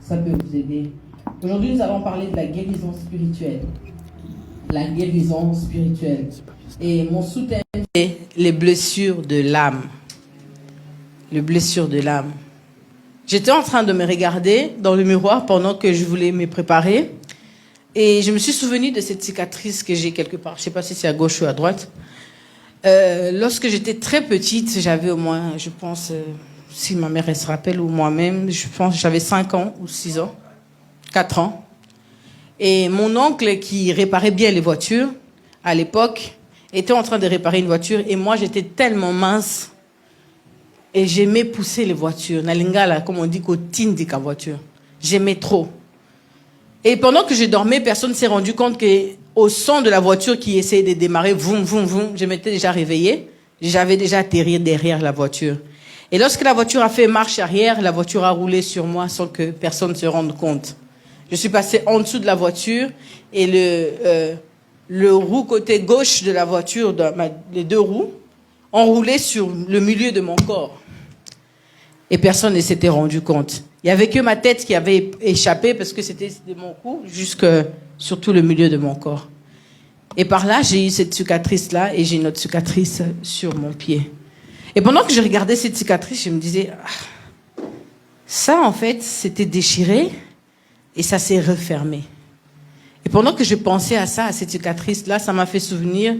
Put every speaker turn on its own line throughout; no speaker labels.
ça peut vous aider. Aujourd'hui, nous allons parler de la guérison spirituelle. La guérison spirituelle. Et mon sous-thème, c'est les blessures de l'âme. Les blessures de l'âme. J'étais en train de me regarder dans le miroir pendant que je voulais me préparer. Et je me suis souvenu de cette cicatrice que j'ai quelque part. Je ne sais pas si c'est à gauche ou à droite. Lorsque j'étais très petite, j'avais au moins, je pense, si ma mère elle se rappelle, ou moi-même, je pense que j'avais 5 ans ou 6 ans, 4 ans. Et mon oncle qui réparait bien les voitures, à l'époque, était en train de réparer une voiture. Et moi, j'étais tellement mince. Et j'aimais pousser les voitures. Nalingala, comme on dit, qu'au-tindi ka voiture. J'aimais trop. Et pendant que je dormais, personne ne s'est rendu compte qu'au son de la voiture qui essayait de démarrer, voum, voum, voum, je m'étais déjà réveillée. J'avais déjà atterri derrière la voiture. Et lorsque la voiture a fait marche arrière, la voiture a roulé sur moi sans que personne ne se rende compte. Je suis passée en dessous de la voiture et le roue côté gauche de la voiture, les 2 roues, ont roulé sur le milieu de mon corps. Et personne ne s'était rendu compte. Il n'y avait que ma tête qui avait échappé parce que c'était de mon cou jusque sur tout le milieu de mon corps. Et par là, j'ai eu cette cicatrice-là et j'ai une autre cicatrice sur mon pied. Et pendant que je regardais cette cicatrice, je me disais, ça en fait, c'était déchiré et ça s'est refermé. Et pendant que je pensais à ça, à cette cicatrice-là, ça m'a fait souvenir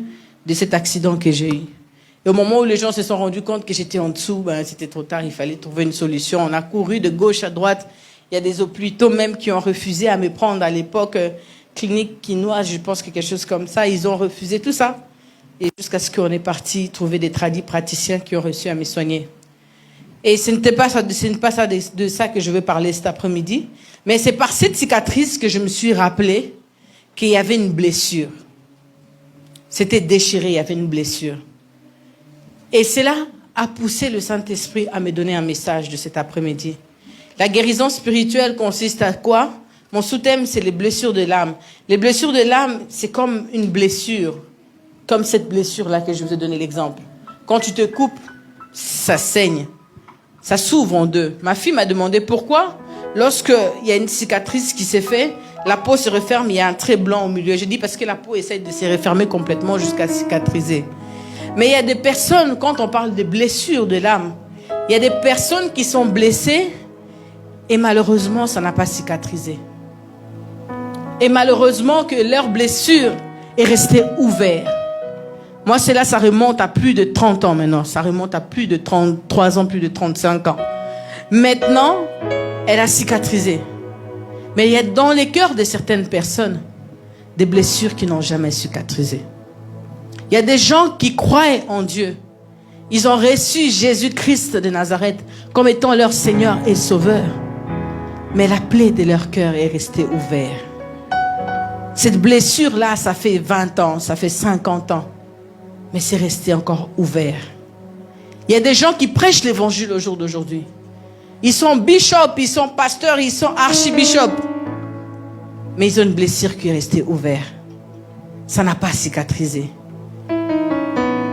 de cet accident que j'ai eu. Et au moment où les gens se sont rendus compte que j'étais en dessous, c'était trop tard, il fallait trouver une solution. On a couru de gauche à droite. Il y a des hôpitaux même qui ont refusé à me prendre à l'époque. Clinique quinoise, je pense que quelque chose comme ça. Ils ont refusé tout ça. Et jusqu'à ce qu'on est parti trouver des praticiens qui ont reçu à me soigner. Et ce n'est pas ça de ça que je veux parler cet après-midi. Mais c'est par cette cicatrice que je me suis rappelé qu'il y avait une blessure. C'était déchiré, il y avait une blessure. Et cela a poussé le Saint-Esprit à me donner un message de cet après-midi. La guérison spirituelle consiste à quoi? Mon sous-thème, c'est les blessures de l'âme. Les blessures de l'âme, c'est comme une blessure. Comme cette blessure-là que je vous ai donné l'exemple. Quand tu te coupes, ça saigne. Ça s'ouvre en 2. Ma fille m'a demandé pourquoi, lorsqu'il y a une cicatrice qui s'est faite, la peau se referme, il y a un trait blanc au milieu. J'ai dit parce que la peau essaie de se refermer complètement jusqu'à cicatriser. Mais il y a des personnes, quand on parle de blessures de l'âme, il y a des personnes qui sont blessées et malheureusement, ça n'a pas cicatrisé. Et malheureusement que leur blessure est restée ouverte. Moi, cela, ça remonte à plus de 30 ans maintenant. Ça remonte à plus de 33 ans, plus de 35 ans. Maintenant, elle a cicatrisé. Mais il y a dans les cœurs de certaines personnes des blessures qui n'ont jamais cicatrisé. Il y a des gens qui croient en Dieu. Ils ont reçu Jésus-Christ de Nazareth comme étant leur Seigneur et Sauveur. Mais la plaie de leur cœur est restée ouverte. Cette blessure-là, ça fait 20 ans, ça fait 50 ans. Mais c'est resté encore ouvert. Il y a des gens qui prêchent l'évangile au jour d'aujourd'hui. Ils sont bishops, ils sont pasteurs, ils sont archibishops. Mais ils ont une blessure qui est restée ouverte. Ça n'a pas cicatrisé.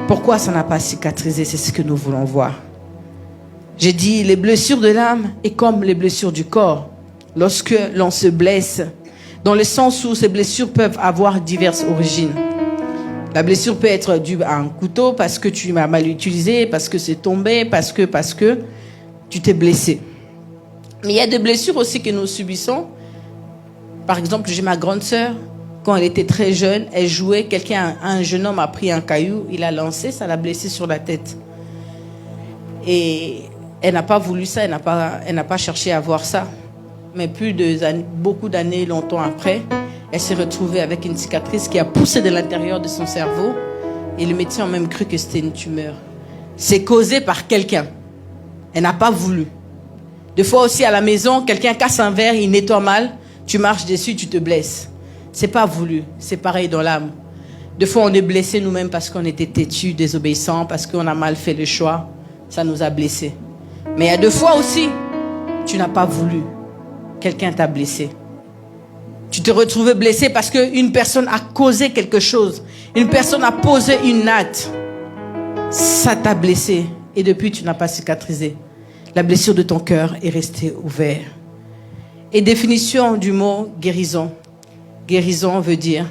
Pourquoi ça n'a pas cicatrisé? C'est ce que nous voulons voir. J'ai dit, les blessures de l'âme est comme les blessures du corps. Lorsque l'on se blesse, dans le sens où ces blessures peuvent avoir diverses origines. La blessure peut être due à un couteau parce que tu m'as mal utilisé, parce que c'est tombé, parce que tu t'es blessé. Mais il y a des blessures aussi que nous subissons. Par exemple, j'ai ma grande sœur. Quand elle était très jeune, elle jouait, un jeune homme a pris un caillou, il a lancé, ça l'a blessée sur la tête. Et elle n'a pas voulu ça, elle n'a pas cherché à voir ça. Mais beaucoup d'années, longtemps après, elle s'est retrouvée avec une cicatrice qui a poussé de l'intérieur de son cerveau. Et le médecin a même cru que c'était une tumeur. C'est causé par quelqu'un. Elle n'a pas voulu. Des fois aussi à la maison, quelqu'un casse un verre, il nettoie mal, tu marches dessus, tu te blesses. C'est pas voulu, c'est pareil dans l'âme. Des fois, on est blessé nous-mêmes parce qu'on était têtus, désobéissants, parce qu'on a mal fait le choix. Ça nous a blessés. Mais il y a des fois aussi, tu n'as pas voulu. Quelqu'un t'a blessé. Tu te retrouves blessé parce qu'une personne a causé quelque chose. Une personne a posé une acte. Ça t'a blessé. Et depuis, tu n'as pas cicatrisé. La blessure de ton cœur est restée ouverte. Et définition du mot guérison. Guérison veut dire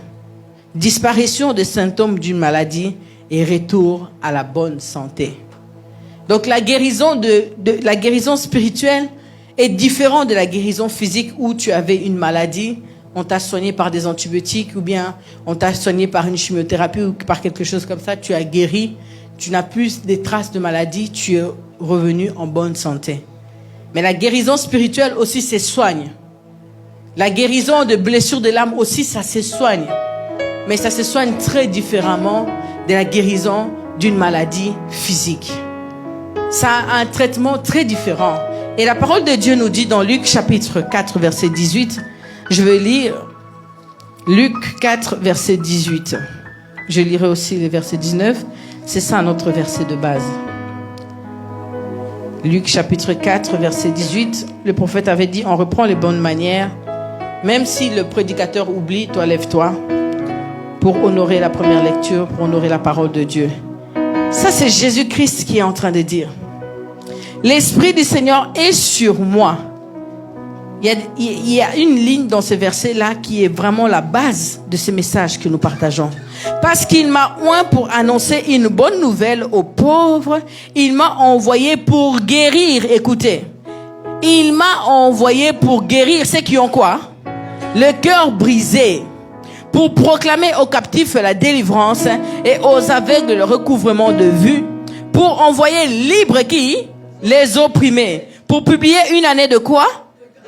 disparition des symptômes d'une maladie et retour à la bonne santé. Donc la guérison la guérison spirituelle est différente de la guérison physique où tu avais une maladie, on t'a soigné par des antibiotiques ou bien on t'a soigné par une chimiothérapie ou par quelque chose comme ça, tu as guéri, tu n'as plus des traces de maladie, tu es revenu en bonne santé. Mais la guérison spirituelle aussi se soigne. La guérison de blessures de l'âme aussi, ça se soigne. Mais ça se soigne très différemment de la guérison d'une maladie physique. Ça a un traitement très différent. Et la parole de Dieu nous dit dans Luc chapitre 4, verset 18, je vais lire Luc 4, verset 18. Je lirai aussi le verset 19. C'est ça notre verset de base. Luc chapitre 4, verset 18. Le prophète avait dit, on reprend les bonnes manières. Même si le prédicateur oublie, toi lève-toi pour honorer la première lecture, pour honorer la parole de Dieu. Ça, c'est Jésus-Christ qui est en train de dire. L'Esprit du Seigneur est sur moi. Il y a une ligne dans ce verset-là qui est vraiment la base de ce message que nous partageons. Parce qu'il m'a oint pour annoncer une bonne nouvelle aux pauvres. Il m'a envoyé pour guérir. Écoutez. Il m'a envoyé pour guérir ceux qui ont quoi? Le cœur brisé. Pour proclamer aux captifs la délivrance et aux aveugles le recouvrement de vue. Pour envoyer libre qui? Les opprimés. Pour publier une année de quoi?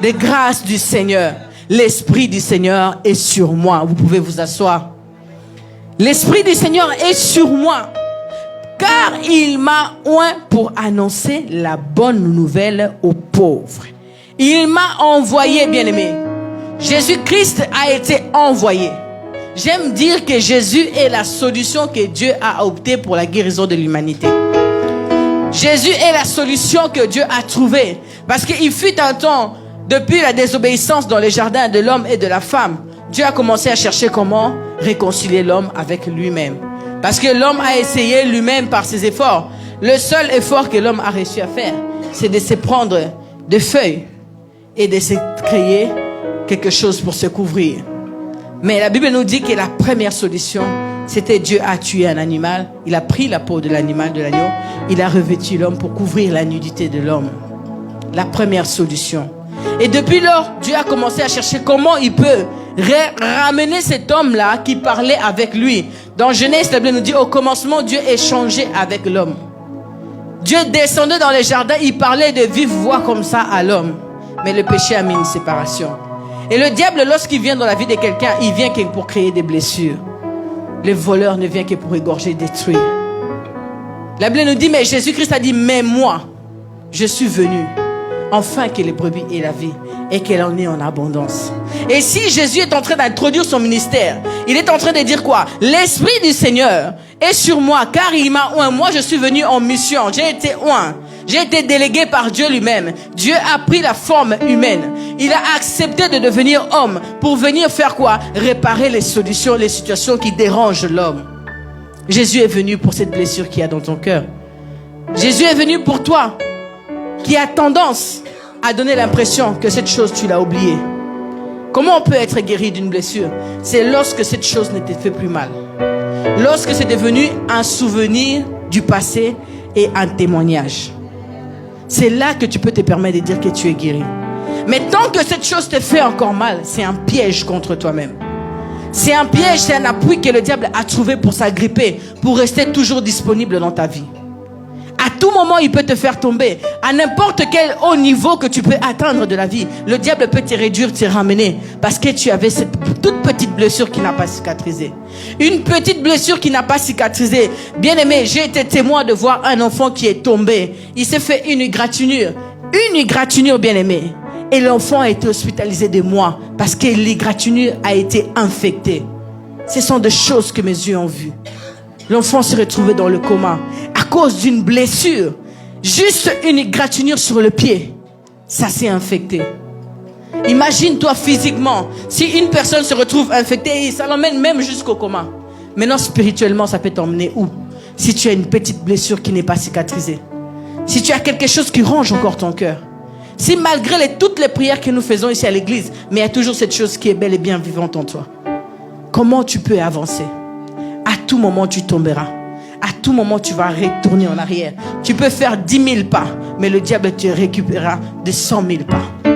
De grâce du Seigneur. L'Esprit du Seigneur est sur moi. Vous pouvez vous asseoir. L'Esprit du Seigneur est sur moi. Car il m'a oint pour annoncer la bonne nouvelle aux pauvres. Il m'a envoyé, bien-aimé. Jésus-Christ a été envoyé. J'aime dire que Jésus est la solution que Dieu a optée pour la guérison de l'humanité. Jésus est la solution que Dieu a trouvée. Parce qu'il fut un temps, depuis la désobéissance dans les jardins de l'homme et de la femme, Dieu a commencé à chercher comment réconcilier l'homme avec lui-même. Parce que l'homme a essayé lui-même par ses efforts. Le seul effort que l'homme a réussi à faire, c'est de se prendre des feuilles et de se créer quelque chose pour se couvrir. Mais la Bible nous dit que la première solution, c'était Dieu a tué un animal. Il a pris la peau de l'animal, de l'agneau. Il a revêtu l'homme pour couvrir la nudité de l'homme. La première solution. Et depuis lors, Dieu a commencé à chercher comment il peut ramener cet homme-là qui parlait avec lui. Dans Genèse, la Bible nous dit, au commencement, Dieu échangeait avec l'homme. Dieu descendait dans les jardins, il parlait de vive voix comme ça à l'homme. Mais le péché a mis une séparation. Et le diable, lorsqu'il vient dans la vie de quelqu'un, il vient que pour créer des blessures. Le voleur ne vient que pour égorger, détruire. La Bible nous dit, mais Jésus-Christ a dit, mais moi, je suis venu, afin que les brebis aient la vie et qu'elle en ait en abondance. Et si Jésus est en train d'introduire son ministère, il est en train de dire quoi? L'Esprit du Seigneur est sur moi, car il m'a oint. Moi, je suis venu en mission. J'ai été oint. J'ai été délégué par Dieu lui-même. Dieu a pris la forme humaine. Il a accepté de devenir homme pour venir faire quoi? Réparer les solutions, les situations qui dérangent l'homme. Jésus est venu pour cette blessure qu'il y a dans ton cœur. Jésus est venu pour toi, qui a tendance à donner l'impression que cette chose, tu l'as oubliée. Comment on peut être guéri d'une blessure? C'est lorsque cette chose ne te fait plus mal. Lorsque c'est devenu un souvenir du passé et un témoignage. C'est là que tu peux te permettre de dire que tu es guéri. Mais tant que cette chose te fait encore mal, c'est un piège contre toi-même. C'est un piège, c'est un appui que le diable a trouvé pour s'agripper, pour rester toujours disponible dans ta vie. À tout moment, il peut te faire tomber. À n'importe quel haut niveau que tu peux atteindre de la vie, le diable peut te réduire, te ramener. Parce que tu avais cette toute petite blessure qui n'a pas cicatrisé. Une petite blessure qui n'a pas cicatrisé. Bien aimé, j'ai été témoin de voir un enfant qui est tombé. Il s'est fait une égratignure. Une égratignure, bien aimé. Et l'enfant a été hospitalisé des mois. Parce que l'égratignure a été infectée. Ce sont des choses que mes yeux ont vues. L'enfant s'est retrouvé dans le coma à cause d'une blessure. Juste une égratignure sur le pied. Ça s'est infecté. Imagine-toi physiquement, si une personne se retrouve infectée, ça l'emmène même jusqu'au coma. Maintenant, spirituellement, ça peut t'emmener où? Si tu as une petite blessure qui n'est pas cicatrisée. Si tu as quelque chose qui ronge encore ton cœur. Si malgré toutes les prières que nous faisons ici à l'église, mais il y a toujours cette chose qui est belle et bien vivante en toi. Comment tu peux avancer? À tout moment, tu tomberas. À tout moment, tu vas retourner en arrière. Tu peux faire 10 000 pas, mais le diable te récupérera de 100 000 pas.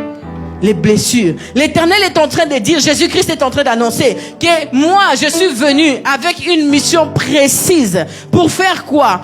Les blessures. L'Éternel est en train de dire, Jésus-Christ est en train d'annoncer que moi, je suis venu avec une mission précise. Pour faire quoi?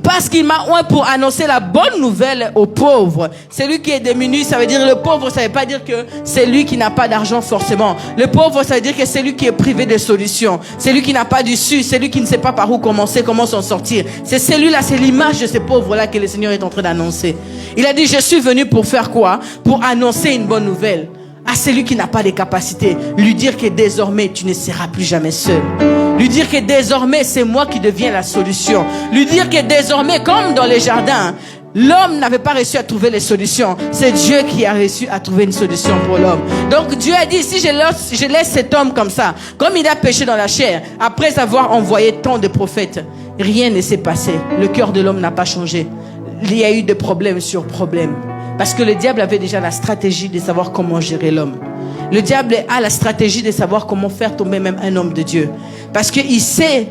Parce qu'il m'a oint pour annoncer la bonne nouvelle aux pauvres. Celui qui est démuni, ça veut dire le pauvre, ça veut pas dire que c'est lui qui n'a pas d'argent forcément. Le pauvre, ça veut dire que c'est lui qui est privé de solutions. C'est lui qui n'a pas d'issue, c'est lui qui ne sait pas par où commencer, comment s'en sortir. C'est celui-là, c'est l'image de ces pauvres-là que le Seigneur est en train d'annoncer. Il a dit, je suis venu pour faire quoi? Pour annoncer une bonne nouvelle à celui qui n'a pas les capacités. Lui dire que désormais, tu ne seras plus jamais seul. Lui dire que désormais, c'est moi qui deviens la solution. Lui dire que désormais, comme dans les jardins, l'homme n'avait pas réussi à trouver les solutions. C'est Dieu qui a réussi à trouver une solution pour l'homme. Donc Dieu a dit, si je laisse cet homme comme ça, comme il a péché dans la chair, après avoir envoyé tant de prophètes, rien ne s'est passé. Le cœur de l'homme n'a pas changé. Il y a eu des problèmes sur problèmes. Parce que le diable avait déjà la stratégie de savoir comment gérer l'homme. Le diable a la stratégie de savoir comment faire tomber même un homme de Dieu. Parce qu'il sait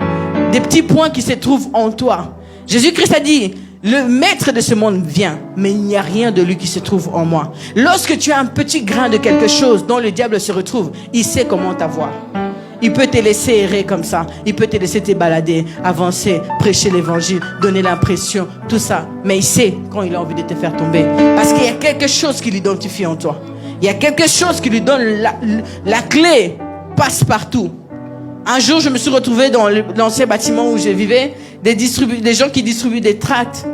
des petits points qui se trouvent en toi. Jésus-Christ a dit, le maître de ce monde vient, mais il n'y a rien de lui qui se trouve en moi. Lorsque tu as un petit grain de quelque chose dont le diable se retrouve, il sait comment t'avoir. Il peut te laisser errer comme ça. Il peut te laisser te balader, avancer, prêcher l'évangile, donner l'impression, tout ça. Mais il sait quand il a envie de te faire tomber. Parce qu'il y a quelque chose qui l'identifie en toi. Il y a quelque chose qui lui donne la clé, passe partout. Un jour, je me suis retrouvé dans l'ancien bâtiment où je vivais, des gens qui distribuent des tracts.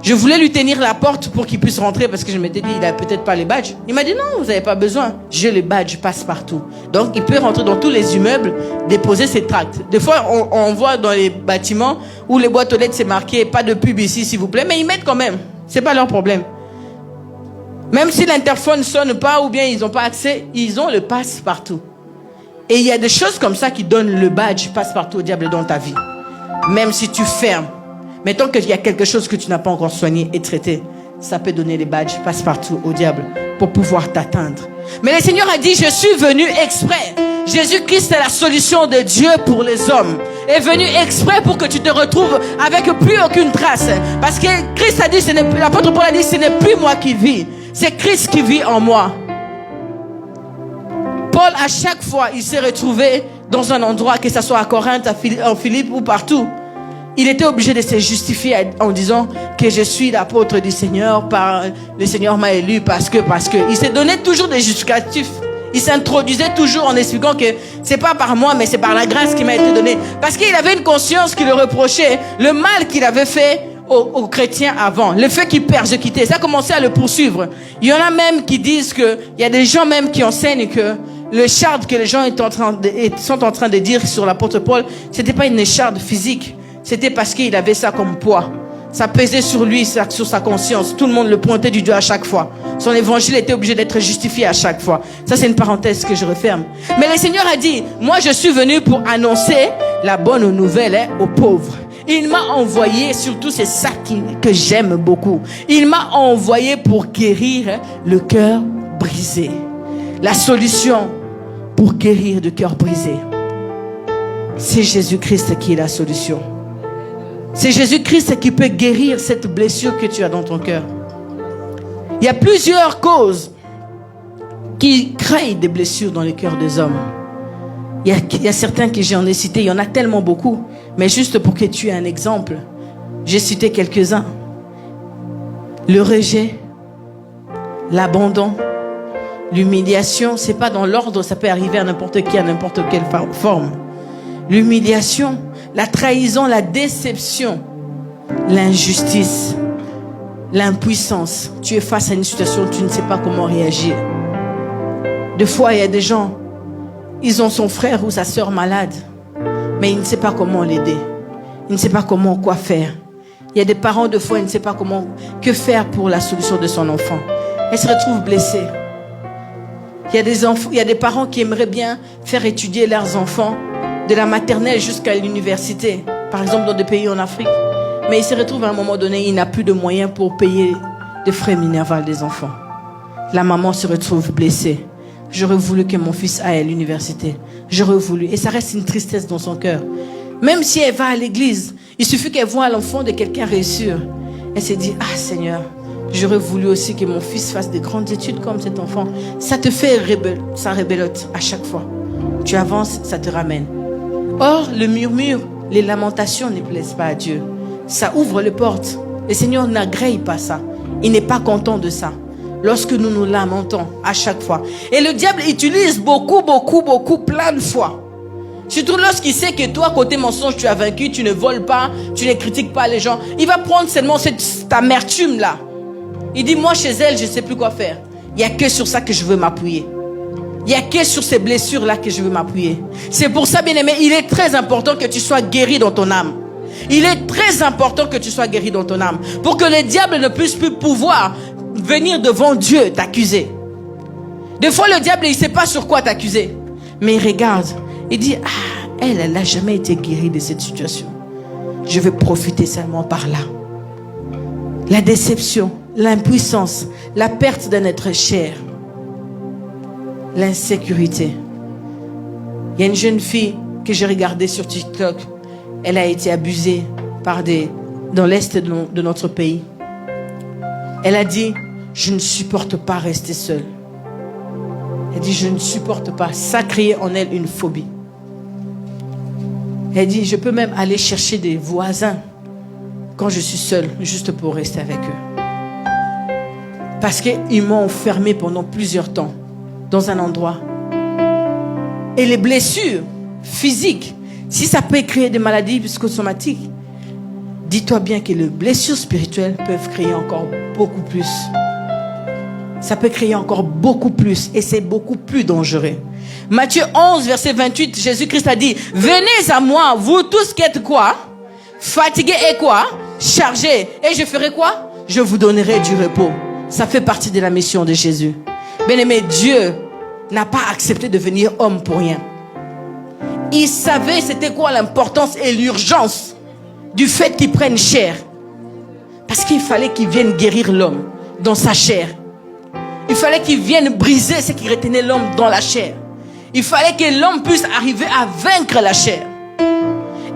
Je voulais lui tenir la porte pour qu'il puisse rentrer parce que je m'étais dit, il n'a peut-être pas les badges. Il m'a dit, non, vous n'avez pas besoin. J'ai les badges, passe partout. Donc, il peut rentrer dans tous les immeubles, déposer ses tracts. Des fois, on voit dans les bâtiments où les boîtes aux lettres, c'est marqué, pas de pub ici, s'il vous plaît. Mais ils mettent quand même. C'est pas leur problème. Même si l'interphone ne sonne pas ou bien ils n'ont pas accès, ils ont le passe partout. Et il y a des choses comme ça qui donnent le badge passe partout au diable dans ta vie. Même si tu fermes. Mais tant qu'il y a quelque chose que tu n'as pas encore soigné et traité, ça peut donner les badges passe-partout au diable pour pouvoir t'atteindre. Mais le Seigneur a dit, je suis venu exprès. Jésus-Christ est la solution de Dieu pour les hommes. Est venu exprès pour que tu te retrouves avec plus aucune trace. Parce que Christ a dit, l'apôtre Paul a dit, ce n'est plus moi qui vis. C'est Christ qui vit en moi. Paul, à chaque fois, il s'est retrouvé dans un endroit, que ce soit à Corinthe, en Philippe ou partout. Il était obligé de se justifier en disant que je suis l'apôtre du Seigneur, le Seigneur m'a élu parce que. Il s'est donné toujours des justificatifs. Il s'introduisait toujours en expliquant que c'est pas par moi, mais c'est par la grâce qui m'a été donnée. Parce qu'il avait une conscience qui le reprochait le mal qu'il avait fait aux chrétiens avant, le fait qu'ils persécutaient. Ça a commencé à le poursuivre. Il y en a même qui disent que, il y a des gens même qui enseignent que le écharde que les gens sont en train de dire sur l'apôtre Paul, c'était pas une écharde physique. C'était parce qu'il avait ça comme poids. Ça pesait sur lui, sur sa conscience. Tout le monde le pointait du doigt à chaque fois. Son évangile était obligé d'être justifié à chaque fois. Ça, c'est une parenthèse que je referme. Mais le Seigneur a dit, moi, je suis venu pour annoncer la bonne nouvelle aux pauvres. Il m'a envoyé, surtout c'est ça que j'aime beaucoup. Il m'a envoyé pour guérir le cœur brisé. La solution pour guérir le cœur brisé, c'est Jésus-Christ qui est la solution. C'est Jésus-Christ qui peut guérir cette blessure que tu as dans ton cœur. Il y a plusieurs causes qui créent des blessures dans les cœurs des hommes. Il y a certains que j'en ai cités, il y en a tellement beaucoup. Mais juste pour que tu aies un exemple, j'ai cité quelques-uns. Le rejet, l'abandon, l'humiliation, c'est pas dans l'ordre, ça peut arriver à n'importe qui, à n'importe quelle forme. L'humiliation, la trahison, la déception, l'injustice, l'impuissance. Tu es face à une situation, tu ne sais pas comment réagir. Des fois, il y a des gens, ils ont son frère ou sa sœur malade, mais ils ne savent pas comment l'aider. Ils ne savent pas quoi faire. Il y a des parents, des fois, ils ne savent pas que faire pour la solution de son enfant. Ils se retrouvent blessés. Il y a des parents qui aimeraient bien faire étudier leurs enfants de la maternelle jusqu'à l'université, par exemple dans des pays en Afrique. Mais il se retrouve à un moment donné, il n'a plus de moyens pour payer de frais minerval des enfants. La maman se retrouve blessée. J'aurais voulu que mon fils aille à l'université. J'aurais voulu. Et ça reste une tristesse dans son cœur. Même si elle va à l'église, il suffit qu'elle voit l'enfant de quelqu'un réussir. Elle se dit, ah Seigneur, j'aurais voulu aussi que mon fils fasse de grandes études comme cet enfant. Ça te fait ça rébellote à chaque fois. Tu avances, ça te ramène. Or, le murmure, les lamentations ne plaisent pas à Dieu. Ça ouvre les portes. Le Seigneur n'agrée pas ça. Il n'est pas content de ça. Lorsque nous nous lamentons à chaque fois. Et le diable utilise beaucoup, plein de fois. Surtout lorsqu'il sait que toi, côté mensonge, tu as vaincu, tu ne voles pas, tu ne critiques pas les gens. Il va prendre seulement cette amertume-là. Il dit, moi, chez elle, je ne sais plus quoi faire. Il n'y a que sur ça que je veux m'appuyer. Il n'y a que sur ces blessures-là que je veux m'appuyer. C'est pour ça, bien-aimé, il est très important que tu sois guéri dans ton âme. Il est très important que tu sois guéri dans ton âme. Pour que le diable ne puisse plus pouvoir venir devant Dieu t'accuser. Des fois, le diable, il ne sait pas sur quoi t'accuser. Mais il regarde. Il dit, ah, elle n'a jamais été guérie de cette situation. Je vais profiter seulement par là. La déception, l'impuissance, la perte d'un être cher, l'insécurité. Il y a une jeune fille que j'ai regardée sur TikTok. Elle a été abusée dans l'est de notre pays. Elle a dit, je ne supporte pas rester seule. Elle dit, je ne supporte pas. Ça créait en elle une phobie. Elle dit, je peux même aller chercher des voisins quand je suis seule, juste pour rester avec eux. Parce qu'ils m'ont enfermée pendant plusieurs temps dans un endroit. Et les blessures physiques, si ça peut créer des maladies psychosomatiques, dis-toi bien que les blessures spirituelles peuvent créer encore beaucoup plus. Ça peut créer encore beaucoup plus et c'est beaucoup plus dangereux. Matthieu 11, verset 28, Jésus-Christ a dit, venez à moi, vous tous qui êtes quoi? Fatigués et quoi? Chargés. Et je ferai quoi? Je vous donnerai du repos. Ça fait partie de la mission de Jésus. Bien-aimé, Dieu n'a pas accepté de devenir homme pour rien. Il savait c'était quoi l'importance et l'urgence du fait qu'il prenne chair. Parce qu'il fallait qu'il vienne guérir l'homme dans sa chair. Il fallait qu'il vienne briser ce qui retenait l'homme dans la chair. Il fallait que l'homme puisse arriver à vaincre la chair.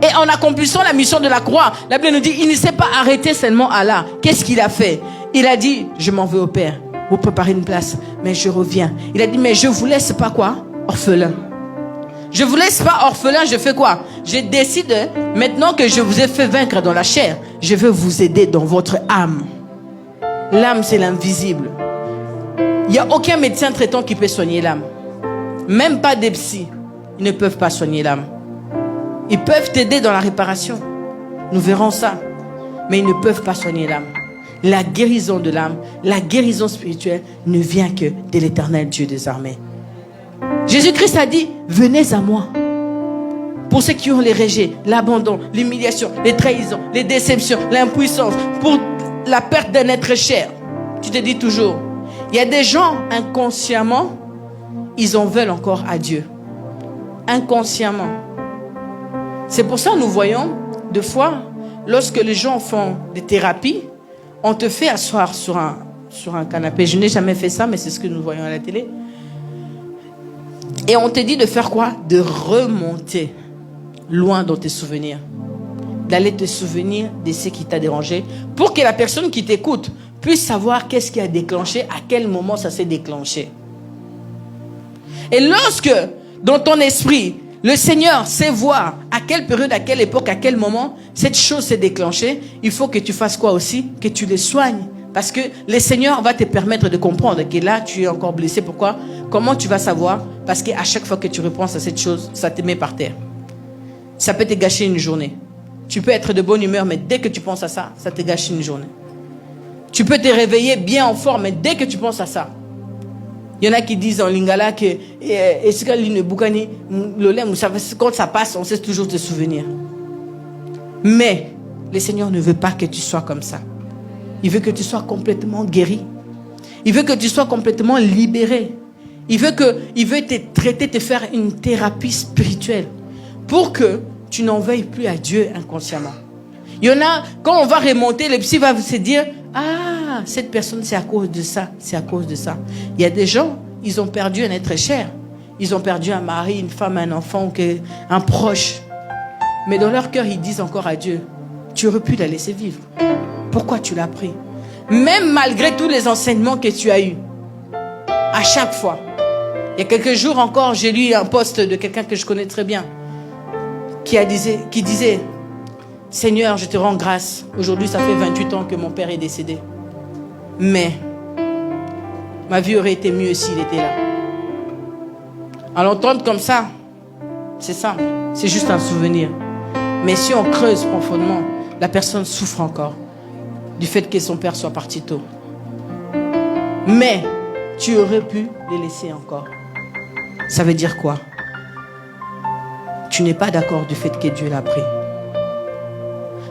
Et en accomplissant la mission de la croix, la Bible nous dit, il ne s'est pas arrêté seulement à là. Qu'est-ce qu'il a fait? Il a dit, je m'en vais au Père. Vous préparez une place, mais je reviens. Il a dit, mais je vous laisse pas quoi? Orphelin. Je vous laisse pas orphelin, je fais quoi? Je décide, maintenant que je vous ai fait vaincre dans la chair, je veux vous aider dans votre âme. L'âme, c'est l'invisible. Il n'y a aucun médecin traitant qui peut soigner l'âme. Même pas des psys. Ils ne peuvent pas soigner l'âme. Ils peuvent t'aider dans la réparation. Nous verrons ça. Mais ils ne peuvent pas soigner l'âme. La guérison de l'âme, la guérison spirituelle ne vient que de l'Éternel Dieu des armées. Jésus-Christ a dit, venez à moi. Pour ceux qui ont les rejets, l'abandon, l'humiliation, les trahisons, les déceptions, l'impuissance, pour la perte d'un être cher. Tu te dis toujours, il y a des gens inconsciemment, ils en veulent encore à Dieu. Inconsciemment. C'est pour ça que nous voyons, des fois, lorsque les gens font des thérapies, on te fait asseoir sur un canapé. Je n'ai jamais fait ça, mais c'est ce que nous voyons à la télé. Et on te dit de faire quoi? De remonter loin dans tes souvenirs. D'aller te souvenir de ce qui t'a dérangé pour que la personne qui t'écoute puisse savoir qu'est-ce qui a déclenché, à quel moment ça s'est déclenché. Et lorsque, dans ton esprit, le Seigneur sait voir à quelle période, à quelle époque, à quel moment cette chose s'est déclenchée, il faut que tu fasses quoi aussi? Que tu les soignes. Parce que le Seigneur va te permettre de comprendre que là, tu es encore blessé. Pourquoi? Comment tu vas savoir? Parce qu'à chaque fois que tu repenses à cette chose, ça te met par terre. Ça peut te gâcher une journée. Tu peux être de bonne humeur, mais dès que tu penses à ça, ça te gâche une journée. Tu peux te réveiller bien en forme, mais dès que tu penses à ça, il y en a qui disent en lingala que quand ça passe, on sait toujours te souvenir. Mais le Seigneur ne veut pas que tu sois comme ça. Il veut que tu sois complètement guéri. Il veut que tu sois complètement libéré. Il veut te traiter, te faire une thérapie spirituelle pour que tu n'en veuilles plus à Dieu inconsciemment. Il y en a, quand on va remonter, le psy va se dire, Ah, cette personne, c'est à cause de ça, c'est à cause de ça. Il y a des gens, ils ont perdu un être cher. Ils ont perdu un mari, une femme, un enfant, un proche. Mais dans leur cœur, ils disent encore à Dieu, tu aurais pu la laisser vivre. Pourquoi tu l'as pris? Même malgré tous les enseignements que tu as eus. À chaque fois. Il y a quelques jours encore, j'ai lu un post de quelqu'un que je connais très bien. Qui disait, Seigneur, je te rends grâce. Aujourd'hui, ça fait 28 ans que mon père est décédé. Mais, ma vie aurait été mieux s'il était là. À l'entendre comme ça, c'est simple. C'est juste un souvenir. Mais si on creuse profondément, la personne souffre encore du fait que son père soit parti tôt. Mais, tu aurais pu les laisser encore. Ça veut dire quoi? Tu n'es pas d'accord du fait que Dieu l'a pris.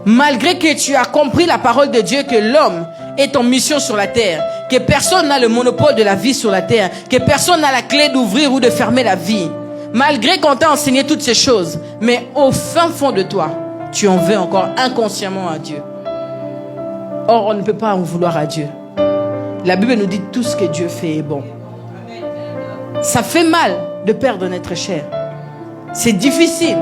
Malgré que tu as compris la parole de Dieu, que l'homme est en mission sur la terre, que personne n'a le monopole de la vie sur la terre, que personne n'a la clé d'ouvrir ou de fermer la vie, malgré qu'on t'a enseigné toutes ces choses, mais au fin fond de toi, tu en veux encore inconsciemment à Dieu. Or, on ne peut pas en vouloir à Dieu. La Bible nous dit tout ce que Dieu fait est bon. Ça fait mal de perdre un être cher. C'est difficile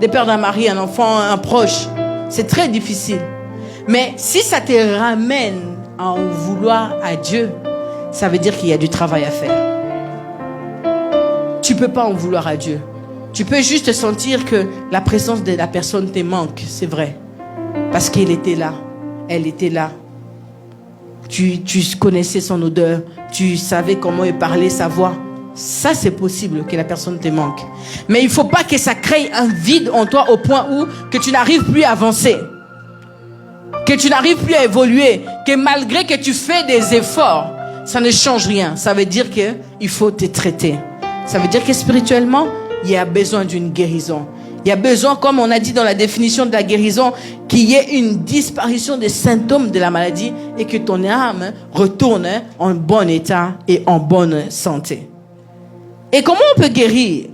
de perdre un mari, un enfant, un proche. C'est très difficile. Mais si ça te ramène à en vouloir à Dieu, ça veut dire qu'il y a du travail à faire. Tu ne peux pas en vouloir à Dieu. Tu peux juste sentir que la présence de la personne te manque, c'est vrai. Parce qu'il était là, elle était là. Tu connaissais son odeur, tu savais comment il parlait, sa voix. Ça, c'est possible que la personne te manque. Mais il ne faut pas que ça crée un vide en toi au point où que tu n'arrives plus à avancer. Que tu n'arrives plus à évoluer. Que malgré que tu fais des efforts, ça ne change rien. Ça veut dire qu'il faut te traiter. Ça veut dire que spirituellement, il y a besoin d'une guérison. Il y a besoin, comme on a dit dans la définition de la guérison, qu'il y ait une disparition des symptômes de la maladie et que ton âme retourne en bon état et en bonne santé. Et comment on peut guérir?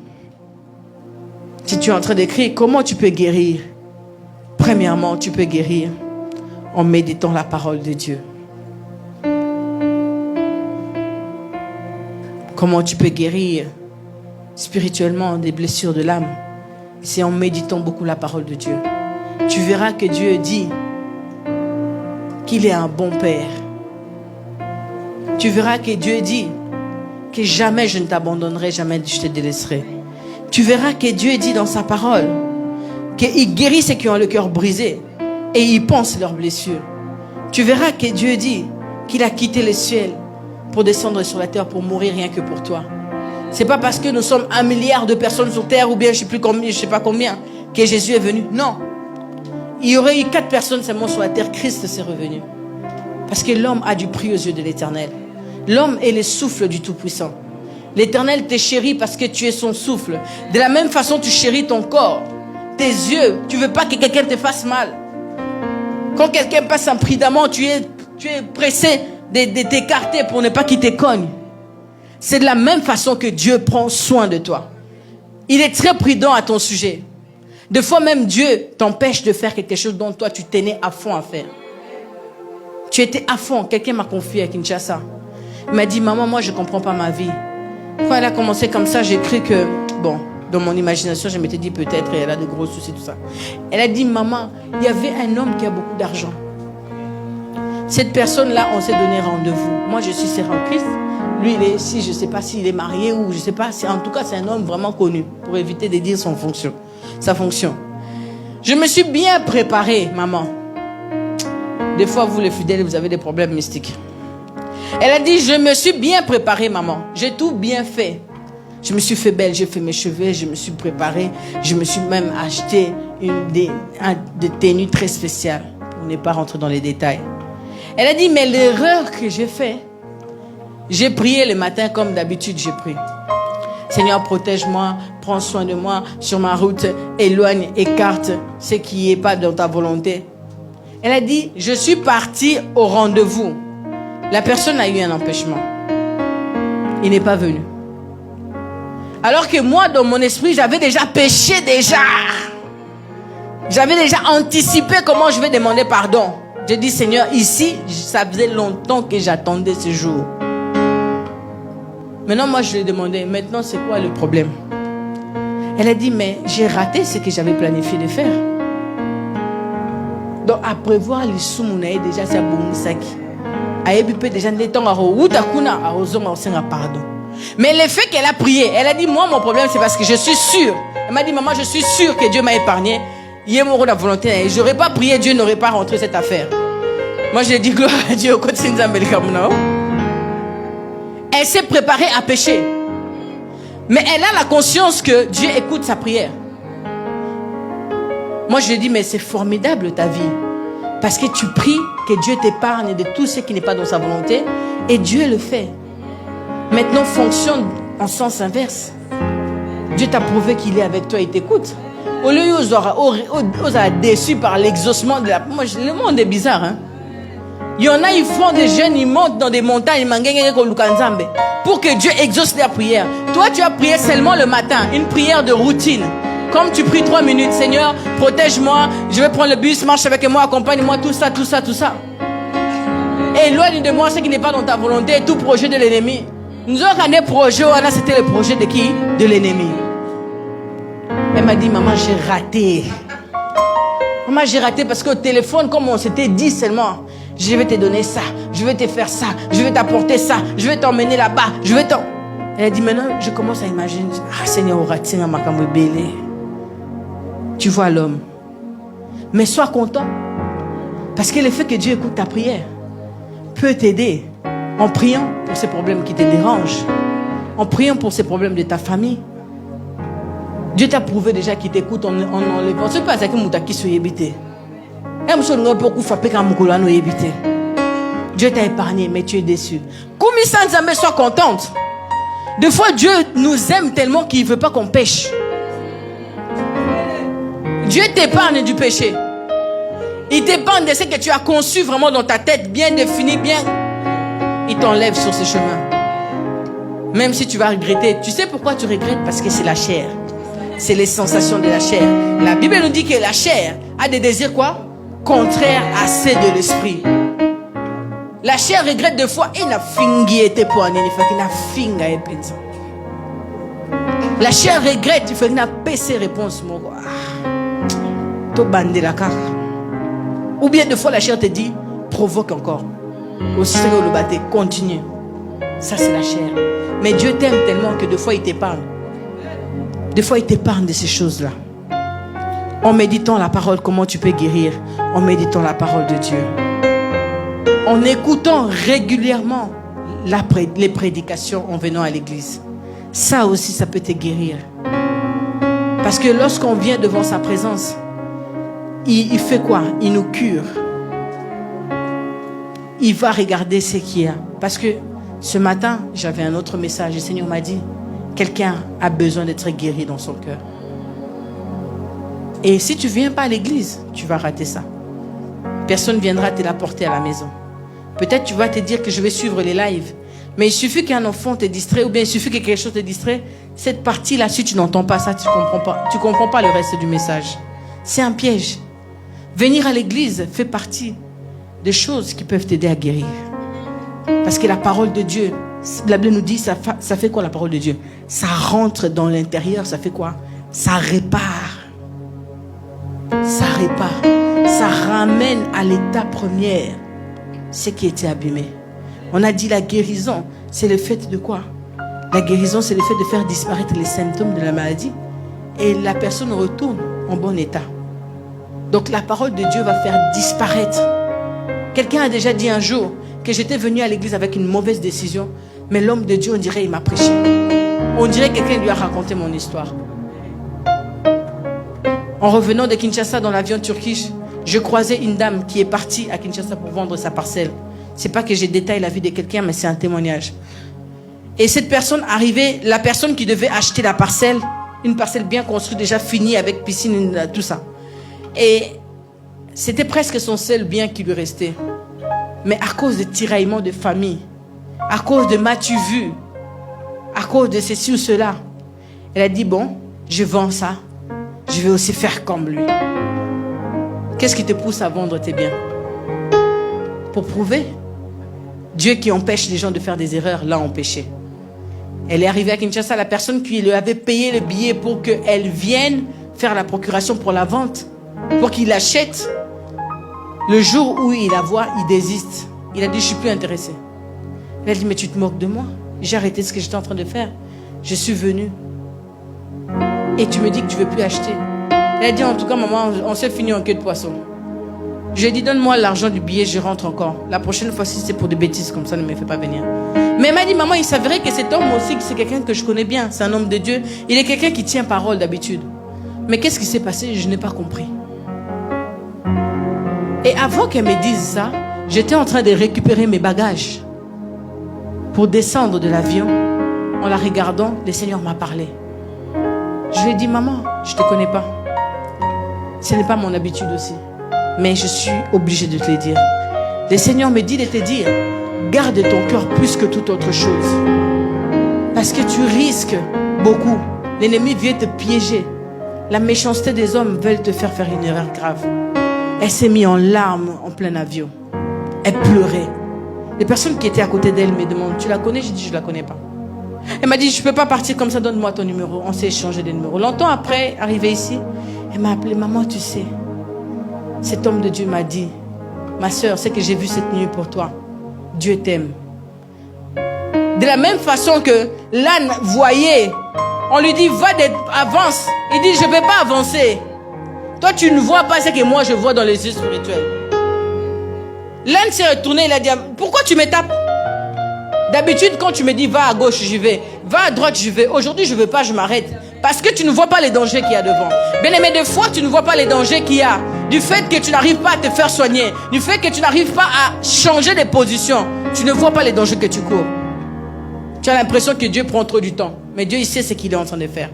Si tu es en train d'écrire, comment tu peux guérir? Premièrement, tu peux guérir en méditant la parole de Dieu. Comment tu peux guérir spirituellement des blessures de l'âme? C'est en méditant beaucoup la parole de Dieu. Tu verras que Dieu dit qu'il est un bon Père. Tu verras que Dieu dit que jamais je ne t'abandonnerai, jamais je te délaisserai. Tu verras que Dieu dit dans sa parole qu'il guérit ceux qui ont le cœur brisé et il pense leurs blessures. Tu verras que Dieu dit qu'il a quitté le ciel pour descendre sur la terre pour mourir rien que pour toi. C'est pas parce que nous sommes 1 milliard de personnes sur terre ou bien je sais pas combien que Jésus est venu. Non. Il y aurait eu 4 personnes seulement sur la terre, Christ s'est revenu. Parce que l'homme a du prix aux yeux de l'Éternel. L'homme est le souffle du Tout-Puissant. L'Éternel te chérit parce que tu es son souffle. De la même façon, tu chéris ton corps, tes yeux. Tu veux pas que quelqu'un te fasse mal. Quand quelqu'un passe imprudemment, tu es pressé de t'écarter pour ne pas qu'il te cogne. C'est de la même façon que Dieu prend soin de toi. Il est très prudent à ton sujet. Des fois même Dieu t'empêche de faire quelque chose dont toi tu tenais à fond à faire. Tu étais à fond. Quelqu'un m'a confié à Kinshasa. Il m'a dit, maman, moi je ne comprends pas ma vie. Quand elle a commencé comme ça, j'ai cru que, bon, dans mon imagination, je m'étais dit peut-être elle a de gros soucis, tout ça. Elle a dit, maman, il y avait un homme qui a beaucoup d'argent. Cette personne-là, on s'est donné rendez-vous. Moi, je suis sœur en Christ. Lui, il est ici, je ne sais pas s'il est marié ou je ne sais pas. En tout cas, c'est un homme vraiment connu pour éviter de dire sa fonction. Je me suis bien préparée, maman. Des fois, vous les fidèles, vous avez des problèmes mystiques. Elle a dit, je me suis bien préparée, maman. J'ai tout bien fait. Je me suis fait belle, j'ai fait mes cheveux, je me suis préparée. Je me suis même acheté des tenues très spéciales. On n'est pas rentré dans les détails. Elle a dit, mais l'erreur que j'ai faite, j'ai prié le matin comme d'habitude j'ai prié. Seigneur, protège-moi, prends soin de moi sur ma route, éloigne, écarte ce qui n'est pas dans ta volonté. Elle a dit, je suis partie au rendez-vous. La personne a eu un empêchement. Il n'est pas venu. Alors que moi, dans mon esprit, j'avais déjà péché déjà. J'avais déjà anticipé comment je vais demander pardon. J'ai dit, Seigneur, ici, ça faisait longtemps que j'attendais ce jour. Maintenant, moi, je lui ai demandé, maintenant, c'est quoi le problème? Elle a dit, mais j'ai raté ce que j'avais planifié de faire. Donc, à prévoir les sous, on a déjà, c'est bon, saki. Déjà, pardon. Mais le fait qu'elle a prié, elle a dit, moi, mon problème, c'est parce que je suis sûre. Elle m'a dit, maman, je suis sûre que Dieu m'a épargné. Il y a mon rôle de volonté. Et je n'aurais pas prié, Dieu n'aurait pas rentré cette affaire. Moi, je dis, gloire à Dieu. Elle s'est préparée à pécher. Mais elle a la conscience que Dieu écoute sa prière. Moi, je lui ai dit, mais c'est formidable ta vie. Parce que tu pries que Dieu t'épargne de tout ce qui n'est pas dans sa volonté. Et Dieu le fait. Maintenant, fonctionne en sens inverse. Dieu t'a prouvé qu'il est avec toi et t'écoute. Au lieu où déçu par l'exaucement de la... Moi, le monde est bizarre. Hein? Il y en a, ils font des jeunes, ils montent dans des montagnes, pour que Dieu exauce leur prière. Toi, tu as prié seulement le matin, une prière de routine. Comme tu pries 3 minutes, Seigneur, protège-moi, je vais prendre le bus, marche avec moi, accompagne-moi, tout ça. Éloigne de moi ce qui n'est pas dans ta volonté, tout projet de l'ennemi. Nous avons un projet, c'était le projet de qui? De l'ennemi. Elle m'a dit, maman, j'ai raté. Maman, j'ai raté parce qu'au téléphone, comme on s'était dit seulement, je vais te donner ça, je vais te faire ça, je vais t'apporter ça, je vais t'emmener là-bas, Elle a dit, maintenant, je commence à imaginer, ah Seigneur, tu vois l'homme. Mais sois content. Parce que le fait que Dieu écoute ta prière peut t'aider en priant pour ces problèmes qui te dérangent, en priant pour ces problèmes de ta famille. Dieu t'a prouvé déjà qu'il t'écoute en enlevant. Ce n'est pas ça que Moutaki soit évité. Dieu t'a épargné, mais tu es déçu. Koumi Sanzambe, sois contente. Des fois, Dieu nous aime tellement qu'il ne veut pas qu'on pêche. Dieu t'épargne du péché. Il t'épargne de ce que tu as conçu vraiment dans ta tête, bien défini, bien. Il t'enlève sur ce chemin. Même si tu vas regretter. Tu sais pourquoi tu regrettes? Parce que c'est la chair. C'est les sensations de la chair. La Bible nous dit que la chair a des désirs quoi? Contraires à ceux de l'esprit. La chair regrette des fois. La chair regrette. Il faut une PC réponse. Ou bien des fois la chair te dit provoque encore. Aussi c'est que le bâté continue. Ça c'est la chair. Mais Dieu t'aime tellement que des fois il t'épargne. Des fois il t'épargne de ces choses-là. En méditant la parole, comment tu peux guérir? En méditant la parole de Dieu. En écoutant régulièrement les prédications en venant à l'église. Ça aussi, ça peut te guérir. Parce que lorsqu'on vient devant sa présence, il fait quoi? Il nous cure. Il va regarder ce qu'il y a. Parce que ce matin, j'avais un autre message. Le Seigneur m'a dit, quelqu'un a besoin d'être guéri dans son cœur. Et si tu ne viens pas à l'église, tu vas rater ça. Personne ne viendra te l'apporter à la maison. Peut-être tu vas te dire que je vais suivre les lives. Mais il suffit qu'un enfant te distrait ou bien il suffit que quelque chose te distrait. Cette partie-là, si tu n'entends pas ça, tu ne comprends pas le reste du message. C'est un piège. Venir à l'église fait partie des choses qui peuvent t'aider à guérir. Parce que la parole de Dieu, la Bible nous dit, ça fait quoi la parole de Dieu? Ça rentre dans l'intérieur, ça fait quoi? Ça répare. Ça répare. Ça ramène à l'état premier ce qui était abîmé. On a dit la guérison, c'est le fait de quoi? La guérison, c'est le fait de faire disparaître les symptômes de la maladie. Et la personne retourne en bon état. Donc la parole de Dieu va faire disparaître. Quelqu'un a déjà dit un jour que j'étais venu à l'église avec une mauvaise décision. Mais l'homme de Dieu, on dirait, il m'a prêché. On dirait que quelqu'un lui a raconté mon histoire. En revenant de Kinshasa dans l'avion turkish, je croisais une dame qui est partie à Kinshasa pour vendre sa parcelle. C'est pas que je détaille la vie de quelqu'un, mais c'est un témoignage. Et cette personne arrivait, la personne qui devait acheter la parcelle, une parcelle bien construite, déjà finie avec piscine, tout ça. Et c'était presque son seul bien qui lui restait. Mais à cause de tiraillements de famille, à cause de m'as-tu vu, à cause de ceci ou cela, elle a dit, bon, je vends ça, je vais aussi faire comme lui. Qu'est-ce qui te pousse à vendre tes biens? pour prouver. Dieu qui empêche les gens de faire des erreurs, l'a empêché. Elle est arrivée à Kinshasa, la personne qui lui avait payé le billet pour qu'elle vienne faire la procuration pour la vente, pour qu'il achète. Le jour où il la voit, il désiste. Il a dit, je ne suis plus intéressé. Elle a dit, mais tu te moques de moi. J'ai arrêté ce que j'étais en train de faire. Je suis venue. Et tu me dis que tu ne veux plus acheter. Elle a dit, en tout cas, maman, on s'est fini en queue de poisson. Je lui ai dit, donne-moi l'argent du billet, je rentre encore. La prochaine fois, si c'est pour des bêtises comme ça, ne me fais pas venir. Mais elle m'a dit, maman, il s'avérait que cet homme aussi, c'est quelqu'un que je connais bien. C'est un homme de Dieu. Il est quelqu'un qui tient parole d'habitude. Mais qu'est-ce qui s'est passé? Je n'ai pas compris. Et avant qu'elle me dise ça, j'étais en train de récupérer mes bagages pour descendre de l'avion. En la regardant, le Seigneur m'a parlé. Je lui ai dit, maman, je ne te connais pas. Ce n'est pas mon habitude aussi. Mais je suis obligée de te le dire. Le Seigneur me dit de te dire, garde ton cœur plus que toute autre chose. Parce que tu risques beaucoup. L'ennemi vient te piéger. La méchanceté des hommes veulent te faire une erreur grave. Elle s'est mise en larmes en plein avion. Elle pleurait. Les personnes qui étaient à côté d'elle me demandent, tu la connais? J'ai dit, je ne la connais pas. Elle m'a dit, je ne peux pas partir comme ça, donne-moi ton numéro. On s'est échangé des numéros. Longtemps après, arrivée ici, elle m'a appelé, maman, tu sais, cet homme de Dieu m'a dit, ma soeur, c'est que j'ai vu cette nuit pour toi. Dieu t'aime. De la même façon que l'âne voyait, on lui dit, avance. Il dit, je ne vais pas avancer. Toi, tu ne vois pas ce que moi, je vois dans les yeux spirituels. L'âne s'est retourné, il a dit, pourquoi tu me tapes? D'habitude, quand tu me dis, va à gauche, j'y vais. Va à droite, j'y vais. Aujourd'hui, je ne veux pas, je m'arrête. Parce que tu ne vois pas les dangers qu'il y a devant. Bien aimé, des fois, tu ne vois pas les dangers qu'il y a. Du fait que tu n'arrives pas à te faire soigner. Du fait que tu n'arrives pas à changer de position. Tu ne vois pas les dangers que tu cours. Tu as l'impression que Dieu prend trop du temps. Mais Dieu, il sait ce qu'il est en train de faire.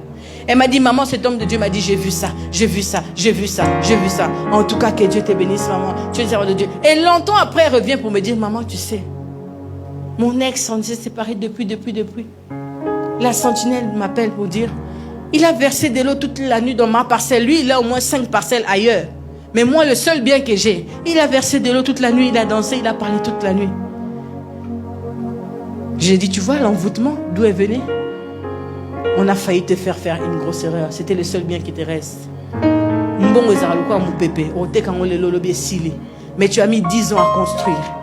Elle m'a dit, maman, cet homme de Dieu m'a dit, j'ai vu ça, j'ai vu ça, j'ai vu ça, j'ai vu ça. En tout cas, que Dieu te bénisse, maman. Tu es une servante de Dieu. Et longtemps après, elle revient pour me dire, maman, tu sais, mon ex, on s'est séparés depuis. La sentinelle m'appelle pour dire, il a versé de l'eau toute la nuit dans ma parcelle. Lui, il a au moins 5 parcelles ailleurs. Mais moi, le seul bien que j'ai, il a versé de l'eau toute la nuit, il a dansé, il a parlé toute la nuit. J'ai dit, tu vois l'envoûtement, d'où est venu? On a failli te faire une grosse erreur. C'était le seul bien qui te reste. Mais tu as mis 10 ans à construire.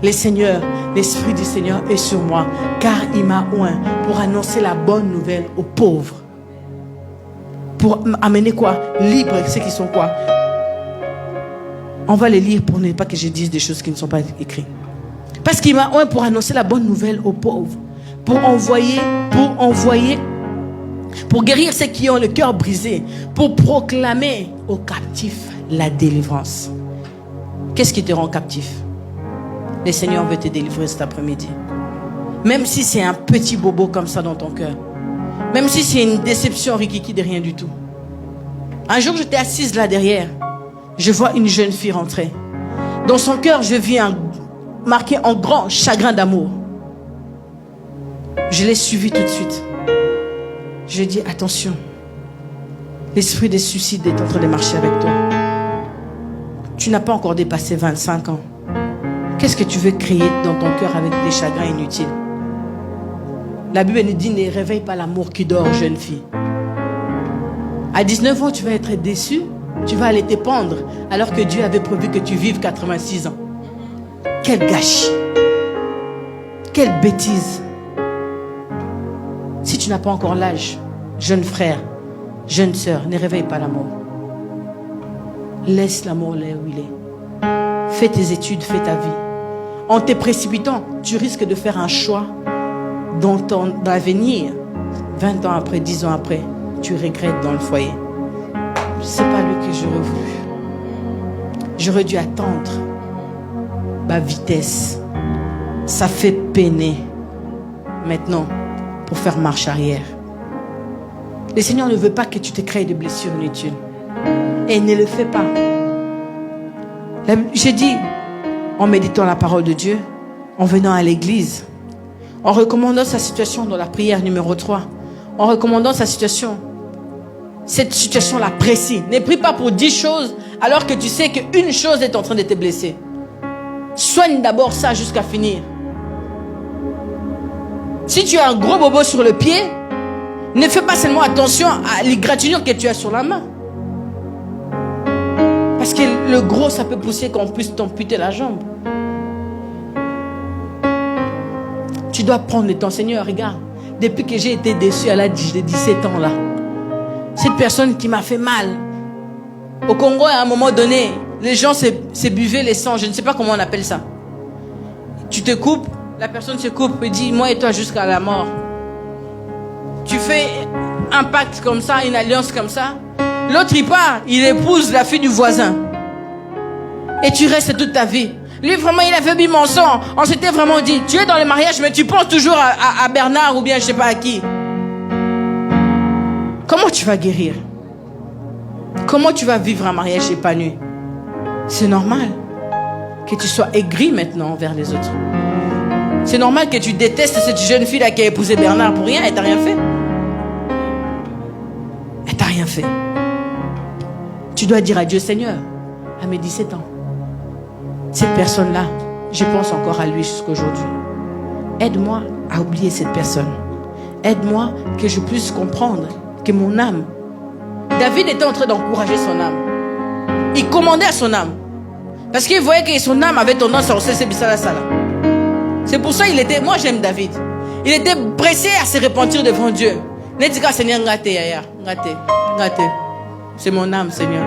Le Seigneur, l'Esprit du Seigneur est sur moi, car il m'a oint pour annoncer la bonne nouvelle aux pauvres. Pour amener quoi? Libre, ceux qui sont quoi? On va les lire pour ne pas que je dise des choses qui ne sont pas écrites. Parce qu'il m'a oint pour annoncer la bonne nouvelle aux pauvres. Pour guérir ceux qui ont le cœur brisé. Pour proclamer aux captifs la délivrance. Qu'est-ce qui te rend captif? Le Seigneur veut te délivrer cet après-midi. Même si c'est un petit bobo comme ça dans ton cœur. Même si c'est une déception rikiki de rien du tout. Un jour, j'étais assise là derrière. Je vois une jeune fille rentrer. Dans son cœur, je vis marqué en grand chagrin d'amour. Je l'ai suivie tout de suite. Je lui ai dit, attention. L'esprit des suicides est en train de marcher avec toi. Tu n'as pas encore dépassé 25 ans. Qu'est-ce que tu veux créer dans ton cœur avec des chagrins inutiles? La Bible nous dit, ne réveille pas l'amour qui dort, jeune fille. À 19 ans, tu vas être déçu. Tu vas aller te pendre alors que Dieu avait prévu que tu vives 86 ans. Quel gâchis. Quelle bêtise. Si tu n'as pas encore l'âge, jeune frère, jeune sœur, ne réveille pas l'amour. Laisse l'amour là où il est. Fais tes études, fais ta vie. En te précipitant, tu risques de faire un choix dans l'avenir. 20 ans après, 10 ans après, tu regrettes dans le foyer. C'est pas lui que j'aurais voulu. J'aurais dû attendre. Ma vitesse, ça fait peiner. Maintenant, pour faire marche arrière. Le Seigneur ne veut pas que tu te crées de blessures inutiles. Et ne le fais pas. J'ai dit, en méditant la parole de Dieu, en venant à l'église, en recommandant sa situation dans la prière numéro 3, en recommandant sa situation, cette situation-là précise. Ne prie pas pour 10 choses alors que tu sais qu'une chose est en train de te blesser. Soigne d'abord ça jusqu'à finir. Si tu as un gros bobo sur le pied, ne fais pas seulement attention à l'égratignure que tu as sur la main. Parce que le gros, ça peut pousser qu'on puisse t'amputer la jambe. Tu dois prendre le temps. Seigneur, regarde, depuis que j'ai été déçu à l'âge de 17 ans là, cette personne qui m'a fait mal. Au Congo, à un moment donné, les gens se buvaient les sangs. Je ne sais pas comment on appelle ça. Tu te coupes, la personne se coupe et dit, moi et toi jusqu'à la mort. Tu fais un pacte comme ça, une alliance comme ça. L'autre, il part, il épouse la fille du voisin. Et tu restes toute ta vie. Lui, vraiment, il avait bu mon sang. On s'était vraiment dit, tu es dans le mariage, mais tu penses toujours à Bernard ou bien je ne sais pas à qui. Comment tu vas guérir? Comment tu vas vivre un mariage épanoui? C'est normal que tu sois aigri maintenant envers les autres. C'est normal que tu détestes cette jeune fille-là qui a épousé Bernard pour rien. Elle t'a rien fait. Elle t'a rien fait. Tu dois dire à Dieu, Seigneur, à mes 17 ans, cette personne-là, je pense encore à lui jusqu'aujourd'hui. Aide-moi à oublier cette personne. Aide-moi que je puisse comprendre que mon âme... David était en train d'encourager son âme. Il commandait à son âme. Parce qu'il voyait que son âme avait tendance à rester la salle. C'est pour ça qu'il était... Moi, j'aime David. Il était pressé à se repentir devant Dieu. Seigneur, c'est mon âme, Seigneur.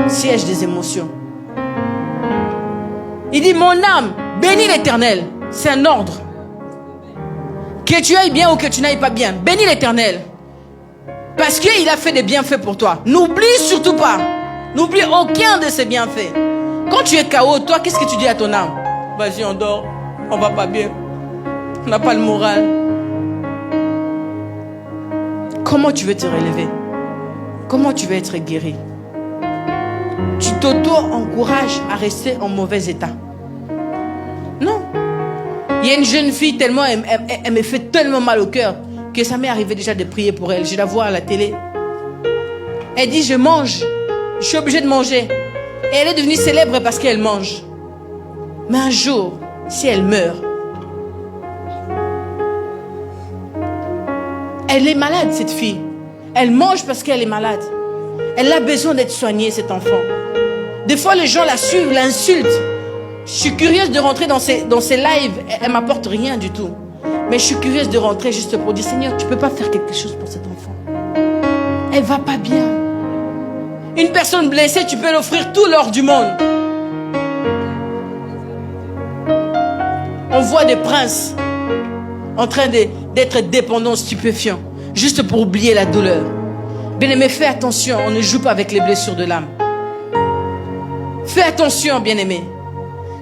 Siège des émotions. Il dit, mon âme, bénis l'Éternel. C'est un ordre. Que tu ailles bien ou que tu n'ailles pas bien, bénis l'Éternel. Parce qu'il a fait des bienfaits pour toi. N'oublie surtout pas. N'oublie aucun de ses bienfaits. Quand tu es KO, toi, qu'est-ce que tu dis à ton âme? Vas-y, on dort. On va pas bien. On n'a pas le moral. Comment tu veux te relever? Comment tu veux être guéri? Tu t'auto-encourages à rester en mauvais état. Non. Il y a une jeune fille tellement, elle me fait tellement mal au cœur que ça m'est arrivé déjà de prier pour elle. Je la vois à la télé. Elle dit, je mange. Je suis obligée de manger. Et elle est devenue célèbre parce qu'elle mange. Mais un jour, si elle meurt, elle est malade, cette fille. Elle mange parce qu'elle est malade. Elle a besoin d'être soignée, cet enfant. Des fois, les gens la suivent, l'insultent. Je suis curieuse de rentrer dans ces lives. Elle m'apporte rien du tout. Mais je suis curieuse de rentrer juste pour dire, Seigneur, tu ne peux pas faire quelque chose pour cet enfant. Elle ne va pas bien. Une personne blessée, tu peux l'offrir tout l'or du monde. On voit des princes en train d'être dépendants, stupéfiants, juste pour oublier la douleur. Bien-aimé, fais attention, on ne joue pas avec les blessures de l'âme. Fais attention, bien-aimé.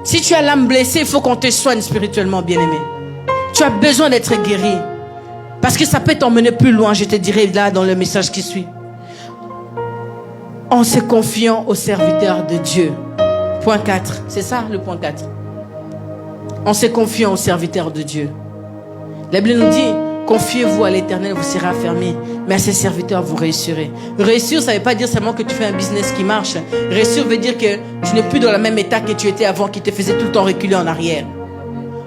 Si tu as l'âme blessée, il faut qu'on te soigne spirituellement, bien-aimé. Tu as besoin d'être guéri. Parce que ça peut t'emmener plus loin, je te dirai là dans le message qui suit. En se confiant au serviteur de Dieu. Point 4, c'est ça le point 4. En se confiant au serviteur de Dieu. La Bible nous dit, confiez-vous à l'Éternel, vous serez affermis. Mais à ses serviteurs, vous réussirez. Réussir, ça ne veut pas dire seulement que tu fais un business qui marche. Réussir veut dire que tu n'es plus dans le même état que tu étais avant, qui te faisait tout le temps reculer en arrière.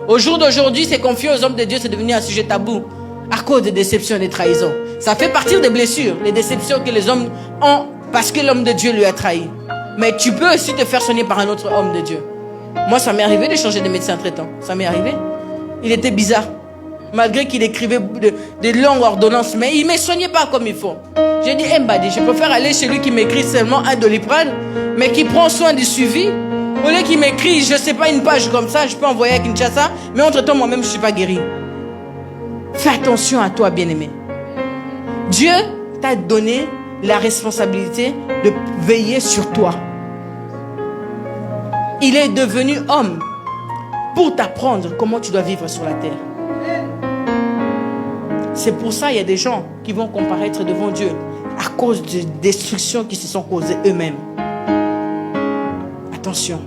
Au jour d'aujourd'hui, c'est confier aux hommes de Dieu, c'est devenu un sujet tabou. À cause des déceptions et des trahisons. Ça fait partie des blessures, les déceptions que les hommes ont parce que l'homme de Dieu lui a trahi. Mais tu peux aussi te faire soigner par un autre homme de Dieu. Moi, ça m'est arrivé de changer de médecin traitant. Ça m'est arrivé. Il était bizarre. Malgré qu'il écrivait de longues ordonnances, mais il ne me soignait pas comme il faut. J'ai dit, Mbadi, je préfère aller chez lui qui m'écrit seulement un Doliprane, mais qui prend soin du suivi. Au lieu qu'il m'écrit, je ne sais pas, une page comme ça, je peux envoyer à Kinshasa, mais entre-temps, moi-même, je ne suis pas guéri. Fais attention à toi, bien-aimé. Dieu t'a donné la responsabilité de veiller sur toi. Il est devenu homme pour t'apprendre comment tu dois vivre sur la terre. C'est pour ça qu'il y a des gens qui vont comparaître devant Dieu à cause de destructions qui se sont causées eux-mêmes. Attention.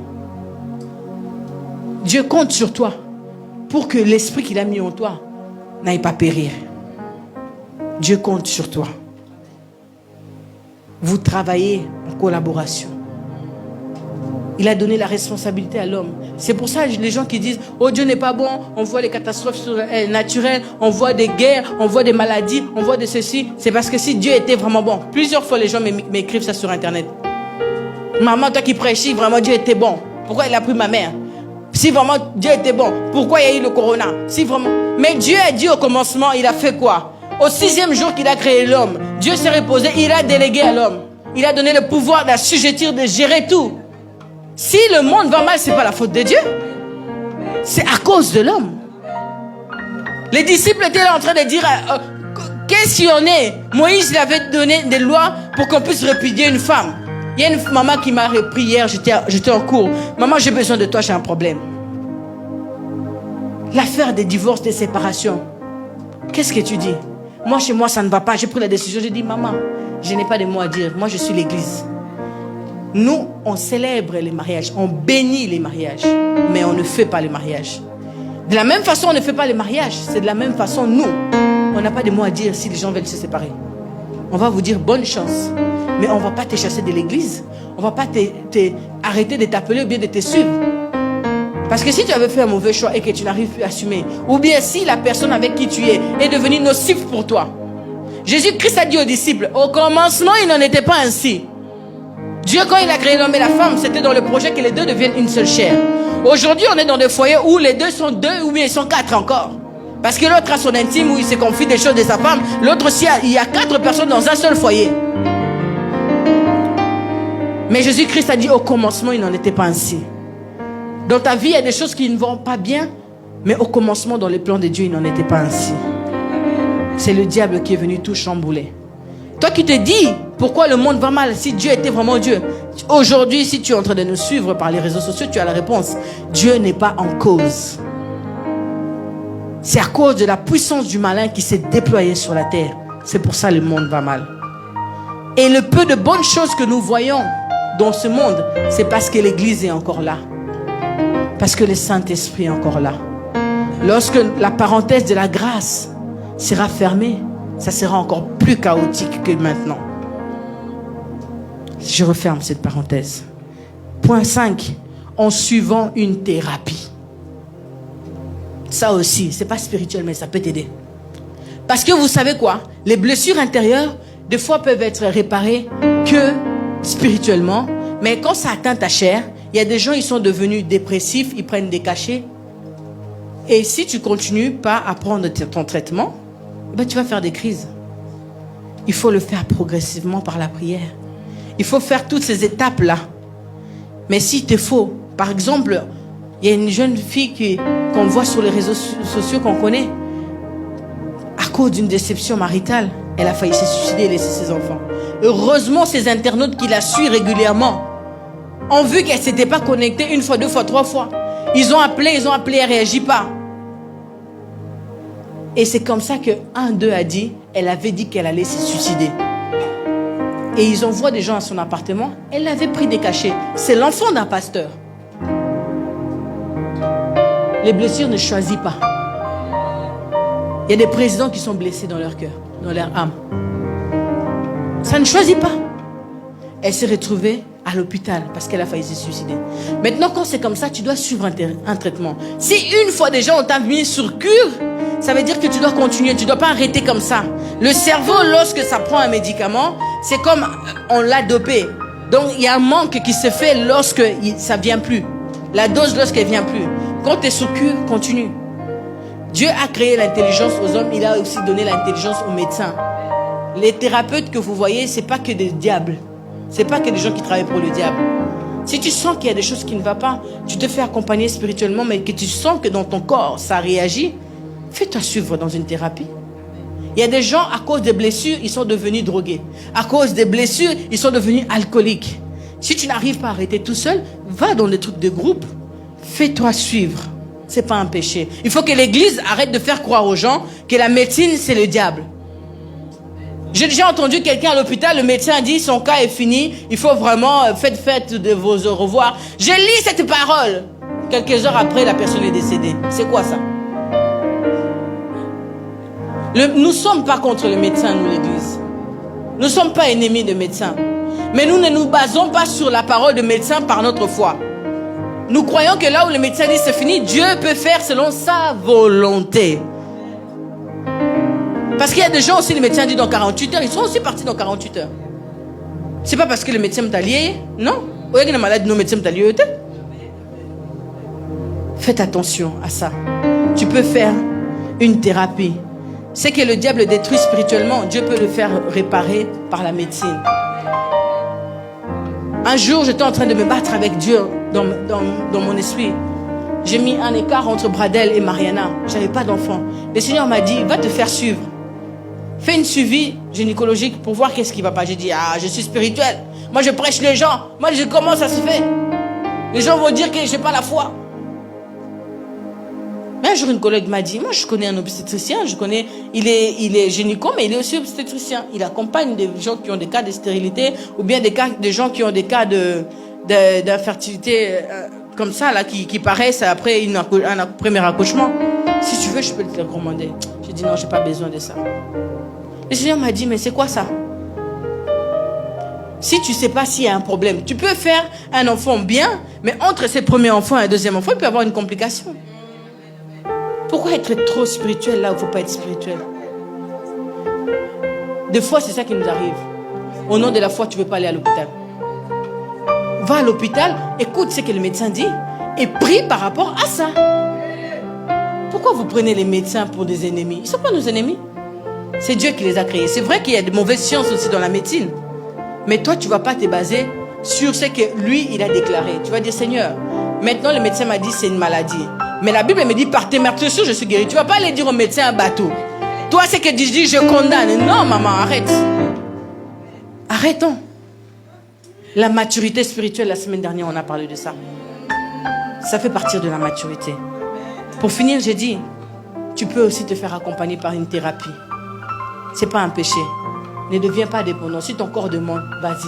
Dieu compte sur toi pour que l'esprit qu'il a mis en toi n'aille pas périr. Dieu compte sur toi. Vous travaillez en collaboration. Il a donné la responsabilité à l'homme. C'est pour ça les gens qui disent « Oh, Dieu n'est pas bon, on voit les catastrophes naturelles, on voit des guerres, on voit des maladies, on voit de ceci. » C'est parce que si Dieu était vraiment bon, plusieurs fois les gens m'écrivent ça sur Internet. « Maman, toi qui prêchis, vraiment Dieu était bon. Pourquoi il a pris ma mère? Si vraiment Dieu était bon, pourquoi il y a eu le corona? Si vraiment... » Mais Dieu a dit au commencement, il a fait quoi? Au 6e jour qu'il a créé l'homme, Dieu s'est reposé, il a délégué à l'homme. Il a donné le pouvoir d'assujettir, de gérer tout. Si le monde va mal, ce n'est pas la faute de Dieu. C'est à cause de l'homme. Les disciples étaient là en train de dire, qu'est-ce qu'il y en est? Moïse il avait donné des lois pour qu'on puisse répudier une femme. Il y a une maman qui m'a repris hier, j'étais en cours. Maman, j'ai besoin de toi, j'ai un problème. L'affaire des divorces, des séparations. Qu'est-ce que tu dis? Moi, chez moi, ça ne va pas. J'ai pris la décision. J'ai dit, maman, je n'ai pas de mots à dire. Moi, je suis l'église. Nous, on célèbre les mariages. On bénit les mariages. Mais on ne fait pas les mariages. De la même façon, on ne fait pas les mariages. C'est de la même façon, nous, on n'a pas de mots à dire si les gens veulent se séparer. On va vous dire bonne chance. Mais on ne va pas te chasser de l'église. On ne va pas arrêter de t'appeler ou bien de te suivre. Parce que si tu avais fait un mauvais choix et que tu n'arrives plus à assumer, ou bien si la personne avec qui tu est devenue nocive pour toi. Jésus-Christ a dit aux disciples, au commencement, il n'en était pas ainsi. Dieu, quand il a créé l'homme et la femme, c'était dans le projet que les deux deviennent une seule chair. Aujourd'hui, on est dans des foyers où les deux sont deux ou bien ils sont quatre encore. Parce que l'autre a son intime où il se confie des choses de sa femme. L'autre aussi, il y a 4 personnes dans un seul foyer. Mais Jésus-Christ a dit, au commencement, il n'en était pas ainsi. Dans ta vie, il y a des choses qui ne vont pas bien, mais au commencement, dans les plans de Dieu, il n'en était pas ainsi. C'est le diable qui est venu tout chambouler. Toi qui te dis, pourquoi le monde va mal si Dieu était vraiment Dieu? Aujourd'hui, si tu es en train de nous suivre par les réseaux sociaux, tu as la réponse. Dieu n'est pas en cause. C'est à cause de la puissance du malin qui s'est déployée sur la terre. C'est pour ça que le monde va mal. Et le peu de bonnes choses que nous voyons dans ce monde, c'est parce que l'Église est encore là. Parce que le Saint-Esprit est encore là. Lorsque la parenthèse de la grâce sera fermée, ça sera encore plus chaotique que maintenant. Je referme cette parenthèse. Point 5. En suivant une thérapie. Ça aussi, c'est pas spirituel, mais ça peut t'aider. Parce que vous savez quoi? Les blessures intérieures, des fois, peuvent être réparées que spirituellement. Mais quand ça atteint ta chair, il y a des gens, ils sont devenus dépressifs, ils prennent des cachets. Et si tu continues pas à prendre ton traitement, ben tu vas faire des crises. Il faut le faire progressivement par la prière. Il faut faire toutes ces étapes-là. Mais s'il te faut, par exemple, il y a une jeune fille qu'on voit sur les réseaux sociaux qu'on connaît. À cause d'une déception maritale, elle a failli se suicider et laisser ses enfants. Heureusement, ces internautes qui la suivent régulièrement ont vu qu'elle ne s'était pas connectée 1 fois, 2 fois, 3 fois. Ils ont appelé, elle ne réagit pas. Et c'est comme ça que un d'eux a dit, elle avait dit qu'elle allait se suicider. Et ils envoient des gens à son appartement. Elle avait pris des cachets. C'est l'enfant d'un pasteur. Les blessures ne choisissent pas. Il y a des présidents qui sont blessés dans leur cœur, dans leur âme. Ça ne choisit pas. Elle s'est retrouvée à l'hôpital parce qu'elle a failli se suicider. Maintenant, quand c'est comme ça, tu dois suivre un traitement. Si une fois déjà on t'a mis sur cure, ça veut dire que tu dois continuer. Tu ne dois pas arrêter comme ça. Le cerveau, lorsque ça prend un médicament, c'est comme on l'a dopé. Donc, il y a un manque qui se fait lorsque ça ne vient plus. La dose, lorsqu'elle ne vient plus. Quand tu es sur cure, continue. Dieu a créé l'intelligence aux hommes. Il a aussi donné l'intelligence aux médecins. Les thérapeutes que vous voyez, ce n'est pas que des diables. Ce n'est pas que des gens qui travaillent pour le diable. Si tu sens qu'il y a des choses qui ne vont pas, tu te fais accompagner spirituellement, mais que tu sens que dans ton corps, ça réagit, fais-toi suivre dans une thérapie. Il y a des gens, à cause des blessures, ils sont devenus drogués. À cause des blessures, ils sont devenus alcooliques. Si tu n'arrives pas à arrêter tout seul, va dans des trucs de groupe. Fais-toi suivre. Ce n'est pas un péché. Il faut que l'Église arrête de faire croire aux gens que la médecine, c'est le diable. J'ai déjà entendu quelqu'un à l'hôpital, le médecin a dit son cas est fini, il faut vraiment faites de vos au revoir. Je lis cette parole. Quelques heures après, la personne est décédée. C'est quoi ça? Nous ne sommes pas contre le médecin, nous, l'Église. Nous ne sommes pas ennemis de médecins. Mais nous ne nous basons pas sur la parole de médecin par notre foi. Nous croyons que là où le médecin dit c'est fini, Dieu peut faire selon sa volonté. Parce qu'il y a des gens aussi, le médecin dit dans 48 heures, ils sont aussi partis dans 48 heures. C'est pas parce que le médecin m'a lié, non. Ou il y a une maladie, nos médecins m'a lié. Faites attention à ça. Tu peux faire une thérapie. C'est que le diable détruit spirituellement, Dieu peut le faire réparer par la médecine. Un jour, j'étais en train de me battre avec Dieu dans mon esprit. J'ai mis un écart entre Bradel et Mariana. Je n'avais pas d'enfant. Le Seigneur m'a dit, va te faire suivre. Fais une suivi gynécologique pour voir qu'est-ce qui ne va pas. J'ai dit, je suis spirituel. Moi, je prêche les gens. Moi, comment ça se fait? Les gens vont dire que je n'ai pas la foi. Mais un jour, une collègue m'a dit, moi, je connais un obstétricien. Il est gynéco, mais il est aussi obstétricien. Il accompagne des gens qui ont des cas de stérilité ou bien des gens qui ont des cas d'infertilité comme ça, là, qui paraissent après un premier accouchement. Si tu veux, je peux te le recommander. J'ai dit, non, je n'ai pas besoin de ça. Le Seigneur m'a dit, mais c'est quoi ça? Si tu ne sais pas s'il y a un problème, tu peux faire un enfant bien, mais entre ses premiers enfants et un deuxième enfant, il peut y avoir une complication. Pourquoi être trop spirituel là où il ne faut pas être spirituel? Des fois, c'est ça qui nous arrive. Au nom de la foi, tu ne veux pas aller à l'hôpital. Va à l'hôpital, écoute ce que le médecin dit et prie par rapport à ça. Pourquoi vous prenez les médecins pour des ennemis? Ils ne sont pas nos ennemis. C'est Dieu qui les a créés. C'est vrai qu'il y a de mauvaises sciences aussi dans la médecine. Mais toi, tu ne vas pas te baser sur ce que lui, il a déclaré. Tu vas dire, Seigneur, maintenant le médecin m'a dit c'est une maladie. Mais la Bible me dit, par tes meurtrissures, je suis guéri. Tu ne vas pas aller dire au médecin un bateau. Toi, c'est que tu dis, je condamne. Non, maman, arrête. Arrêtons. La maturité spirituelle, la semaine dernière, on a parlé de ça. Ça fait partie de la maturité. Pour finir, j'ai dit, tu peux aussi te faire accompagner par une thérapie. Ce n'est pas un péché. Ne deviens pas dépendant. Si ton corps demande, vas-y.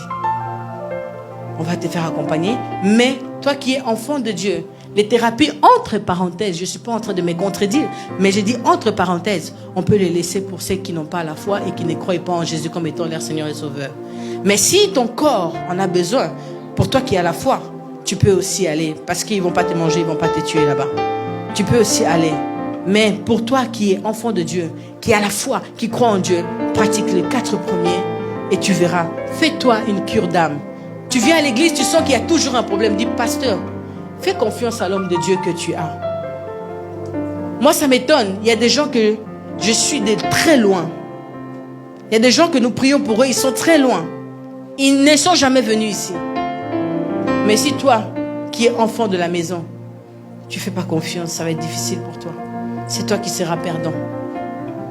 On va te faire accompagner. Mais toi qui es enfant de Dieu, les thérapies entre parenthèses, je ne suis pas en train de me contredire, mais j'ai dit entre parenthèses, on peut les laisser pour ceux qui n'ont pas la foi et qui ne croient pas en Jésus comme étant leur Seigneur et Sauveur. Mais si ton corps en a besoin, pour toi qui as la foi, tu peux aussi aller, parce qu'ils ne vont pas te manger, ils ne vont pas te tuer là-bas. Tu peux aussi aller. Mais pour toi qui es enfant de Dieu, qui a la foi, qui croit en Dieu, pratique les 4 premiers et tu verras. Fais-toi une cure d'âme. Tu viens à l'église, tu sens qu'il y a toujours un problème. Dis, pasteur, fais confiance à l'homme de Dieu que tu as. Moi, ça m'étonne. Il y a des gens que je suis de très loin. Il y a des gens que nous prions pour eux, ils sont très loin. Ils ne sont jamais venus ici. Mais si toi, qui es enfant de la maison, tu ne fais pas confiance, ça va être difficile pour toi. C'est toi qui seras perdant.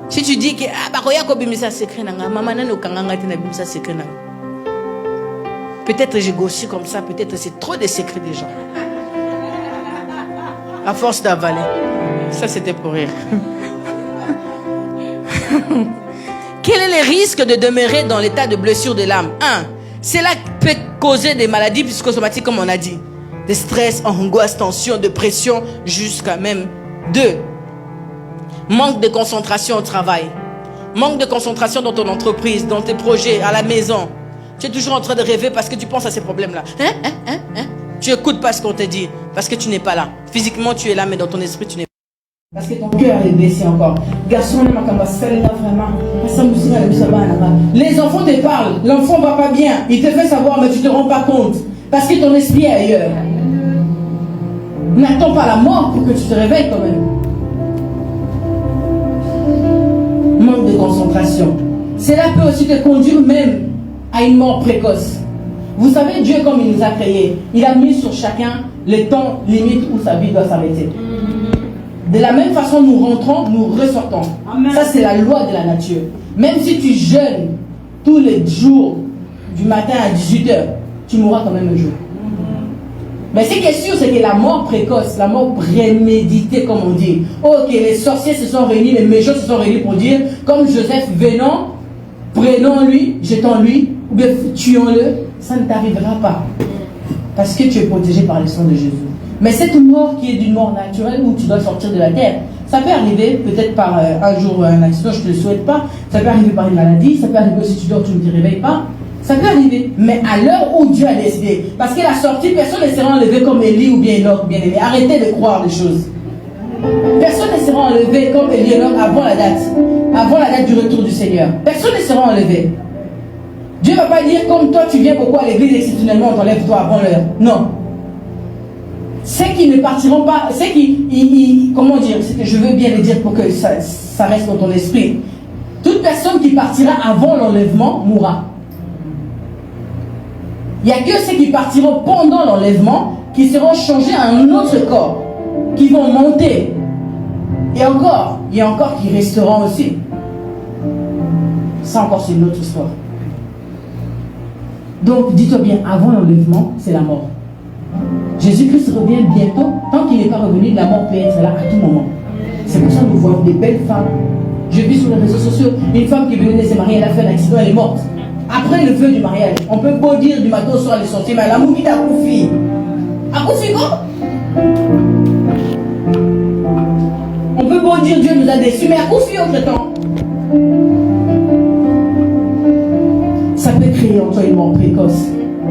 Si tu dis que peut-être j'ai gauché comme ça, peut-être c'est trop des secrets des gens. À force d'avaler. Ça, c'était pour rire. Quel est le risque de demeurer dans l'état de blessure de l'âme? 1. Cela peut causer des maladies psychosomatiques, comme on a dit. Des stress, angoisse, tension, dépression, jusqu'à même 2. Manque de concentration au travail. Manque de concentration dans ton entreprise, dans tes projets, à la maison. Tu es toujours en train de rêver parce que tu penses à ces problèmes-là. Tu n'écoutes pas ce qu'on te dit parce que tu n'es pas là. Physiquement, tu es là, mais dans ton esprit, tu n'es pas là. Parce que ton cœur est blessé encore. Garçon, vraiment. Les enfants te parlent. L'enfant ne va pas bien. Il te fait savoir, mais tu ne te rends pas compte. Parce que ton esprit est ailleurs. N'attends pas la mort pour que tu te réveilles quand même. Manque de concentration. Cela peut aussi te conduire même à une mort précoce. Vous savez, Dieu, comme il nous a créés, il a mis sur chacun les temps limites où sa vie doit s'arrêter. De la même façon, nous rentrons, nous ressortons. Amen. Ça, c'est la loi de la nature. Même si tu jeûnes tous les jours, du matin à 18h, tu mourras quand même un jour. Mais ce qui est sûr, c'est que la mort précoce, la mort préméditée, comme on dit. Ok, les sorciers se sont réunis, les méchants se sont réunis pour dire, comme Joseph, venons, prenons-lui, jetons-lui, ou bien tuons-le, ça ne t'arrivera pas. Parce que tu es protégé par le sang de Jésus. Mais cette mort qui est d'une mort naturelle où tu dois sortir de la terre, ça peut arriver peut-être par un jour un accident, je ne te le souhaite pas. Ça peut arriver par une maladie, ça peut arriver si tu dors, tu ne te réveilles pas. Ça peut arriver. Mais à l'heure où Dieu a décidé, parce qu'à la sortie, personne ne sera enlevé comme Élie ou bien Enoch, bien aimé. Arrêtez de croire des choses. Personne ne sera enlevé comme Élie et Enoch avant la date du retour du Seigneur. Personne ne sera enlevé. Dieu ne va pas dire comme toi tu viens beaucoup à l'église exceptionnellement, on t'enlève toi avant l'heure. Non. Ceux qui ne partiront pas, ceux qui, comment dire, c'est que je veux bien le dire pour que ça reste dans ton esprit. Toute personne qui partira avant l'enlèvement mourra. Il n'y a que ceux qui partiront pendant l'enlèvement qui seront changés à un autre corps, qui vont monter. Et encore, il y a encore qui resteront aussi. Ça encore, c'est une autre histoire. Donc, dis-toi bien, avant l'enlèvement, c'est la mort. Jésus-Christ revient bientôt. Tant qu'il n'est pas revenu, la mort peut être là à tout moment. C'est pour ça que nous voyons des belles femmes. J'ai vu sur les réseaux sociaux une femme qui venait de se marier, elle a fait un accident, elle est morte. Après le feu du mariage, on peut beau dire du matin au soir, elle est sortie, mais l'amour qui t'a accoufi. Accoufi quoi? On peut beau dire Dieu nous a déçus, mais accoufi entre temps. Ça peut créer en toi une mort précoce.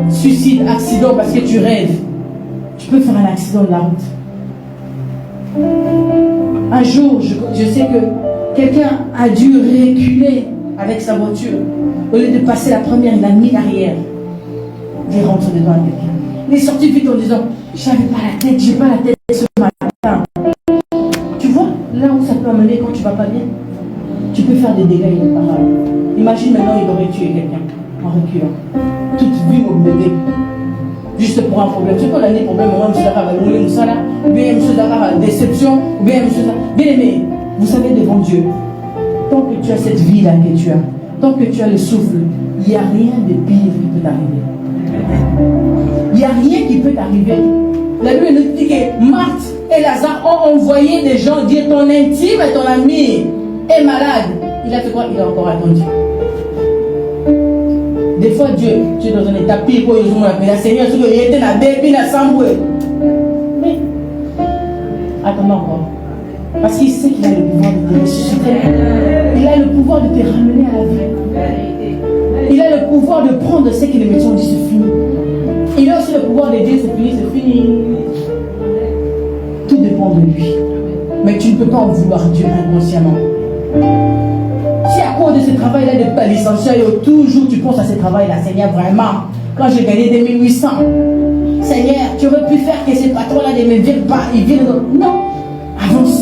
Suicide, accident parce que tu rêves. Tu peux faire un accident de la route. Un jour, je sais que quelqu'un a dû reculer avec sa voiture. Au lieu de passer la première, il a mis l'arrière. Il est rentré dedans à quelqu'un. Il est sorti vite en disant, j'avais pas la tête, j'ai pas la tête ce matin. Tu vois, là où ça peut amener quand tu vas pas bien, tu peux faire des dégâts irréparables. Imagine maintenant, il aurait tué quelqu'un en reculant. Toute vie mobilée. Juste pour un problème. C'est quoi l'année problème? Ou bien déception, ou bien bien aimé, vous savez devant Dieu, tant que tu as cette vie-là que tu as, tant que tu as le souffle, il n'y a rien de pire qui peut t'arriver. Il n'y a rien qui peut t'arriver. La Bible nous dit que Marthe et Lazare ont envoyé des gens dire ton intime et ton ami est malade. Il a fait quoi? Il a encore attendu. Des fois, Dieu, tu es dans un état pire pour mais la Seigneur, il était dans la bébé, la samboué. Mais, attends encore. Parce qu'il sait qu'il a le pouvoir de te ressusciter. Il a le pouvoir de te ramener à la vie. Il a le pouvoir de prendre ce que les médecins ont dit, c'est fini. Il a aussi le pouvoir de dire, c'est fini. Tout dépend de lui. Mais tu ne peux pas en vouloir Dieu inconsciemment. Si à cause de ce travail-là, de licencié, toujours tu penses à ce travail-là, Seigneur, vraiment, quand j'ai gagné 2800, Seigneur, tu aurais pu faire que ces patrons-là ne me viennent pas, ils viennent. Non, avance.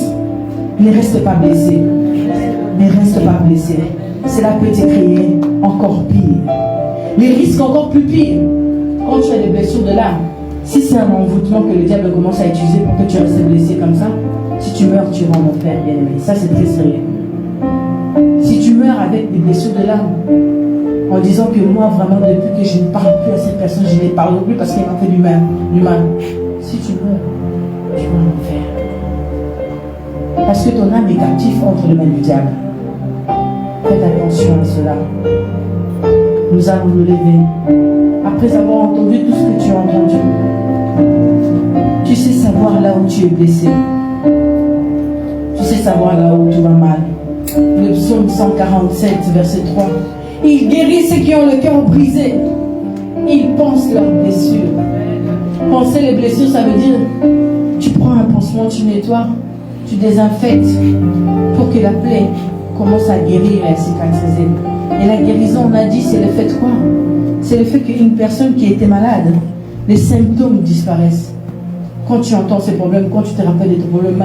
Ne reste pas blessé. Ne reste pas blessé. Cela peut te créer encore pire. Les risques encore plus pires. Quand tu as des blessures de l'âme, si c'est un envoûtement que le diable commence à utiliser pour que tu restes blessé comme ça, si tu meurs, tu vas en enfer, bien aimé. Ça, c'est très sérieux. Si tu meurs avec des blessures de l'âme, en disant que moi, vraiment, depuis que je ne parle plus à cette personne, je ne les parle plus parce qu'elle m'a fait du mal. Si tu meurs, tu vas en enfer. Parce que ton âme est captive entre les mains du diable. Faites attention à cela. Nous allons nous lever. Après avoir entendu tout ce que tu as entendu, tu sais savoir là où tu es blessé. Tu sais savoir là où tout va mal. Le psaume 147, verset 3. Il guérit ceux qui ont le cœur brisé. Il pense leurs blessures. Penser les blessures, ça veut dire tu prends un pansement, tu nettoies, tu désinfectes pour que la plaie commence à guérir et à cicatriser. Et la guérison, on a dit, c'est le fait quoi? C'est le fait qu'une personne qui était malade, les symptômes disparaissent. Quand tu entends ces problèmes, quand tu te rappelles de tes problèmes,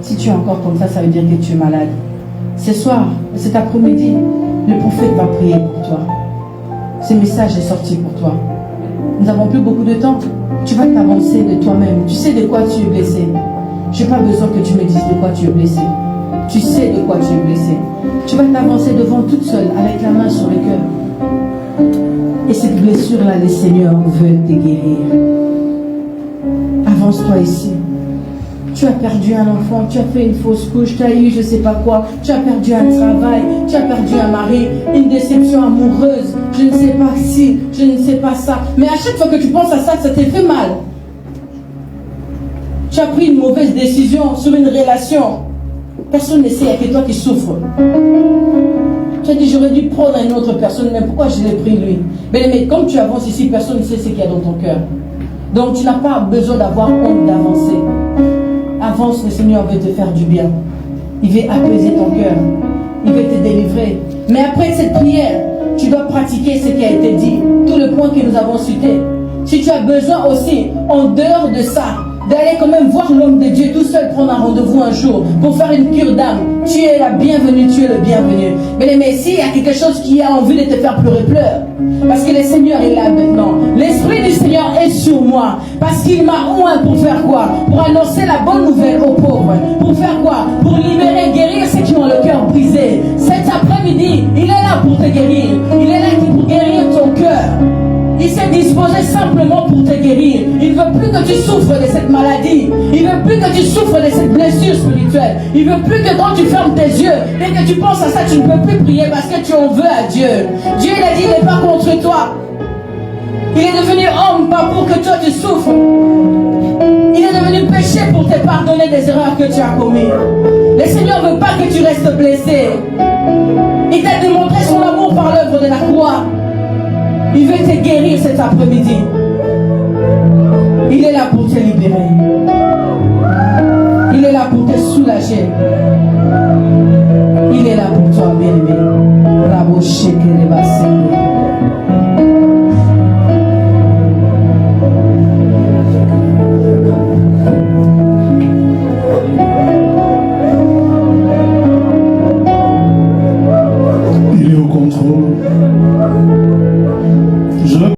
si tu es encore comme ça, ça veut dire que tu es malade. Ce soir, cet après-midi, le prophète va prier pour toi. Ce message est sorti pour toi. Nous n'avons plus beaucoup de temps. Tu vas t'avancer de toi-même. Tu sais de quoi tu es blessé. Je n'ai pas besoin que tu me dises de quoi tu es blessé. Tu sais de quoi tu es blessé. Tu vas t'avancer devant toute seule, avec la main sur le cœur. Et cette blessure-là, le Seigneur veut te guérir. Avance-toi ici. Tu as perdu un enfant, tu as fait une fausse couche, tu as eu je ne sais pas quoi, tu as perdu un travail, tu as perdu un mari, une déception amoureuse, je ne sais pas si, je ne sais pas ça. Mais à chaque fois que tu penses à ça, ça te fait mal. Tu as pris une mauvaise décision sur une relation. Personne ne sait, il n'y a que toi qui souffres. Tu as dit, j'aurais dû prendre une autre personne, mais pourquoi je l'ai pris lui? Mais comme tu avances ici, personne ne sait ce qu'il y a dans ton cœur. Donc tu n'as pas besoin d'avoir honte d'avancer. Avance, le Seigneur veut te faire du bien. Il veut apaiser ton cœur. Il veut te délivrer. Mais après cette prière, tu dois pratiquer ce qui a été dit. Tout le point que nous avons cité. Si tu as besoin aussi, en dehors de ça, d'aller quand même voir l'homme de Dieu tout seul, prendre un rendez-vous un jour pour faire une cure d'âme, tu es la bienvenue, tu es le bienvenu. Mais s'il y a quelque chose qui a envie de te faire pleurer, pleure. Parce que le Seigneur est là maintenant. L'Esprit du Seigneur est sur moi. Parce qu'il m'a oint pour faire quoi? Pour annoncer la bonne nouvelle aux pauvres. Pour faire quoi? Pour libérer, guérir ceux qui ont le cœur brisé. Cet après-midi, il est là pour te guérir. Il est là pour guérir ton cœur. Il s'est disposé simplement pour te guérir. Il ne veut plus que tu souffres de cette maladie. Il ne veut plus que tu souffres de cette blessure spirituelle. Il ne veut plus que quand tu fermes tes yeux et que tu penses à ça, tu ne peux plus prier parce que tu en veux à Dieu. Dieu, il a dit, il n'est pas contre toi. Il est devenu homme, pas pour que toi tu souffres. Il est devenu péché pour te pardonner des erreurs que tu as commises. Le Seigneur ne veut pas que tu restes blessé. Il t'a démontré son amour par l'œuvre de la croix. Il veut te guérir cet après-midi. Il est là pour te libérer. Il est là pour te soulager. Il est là pour toi, bien-aimé.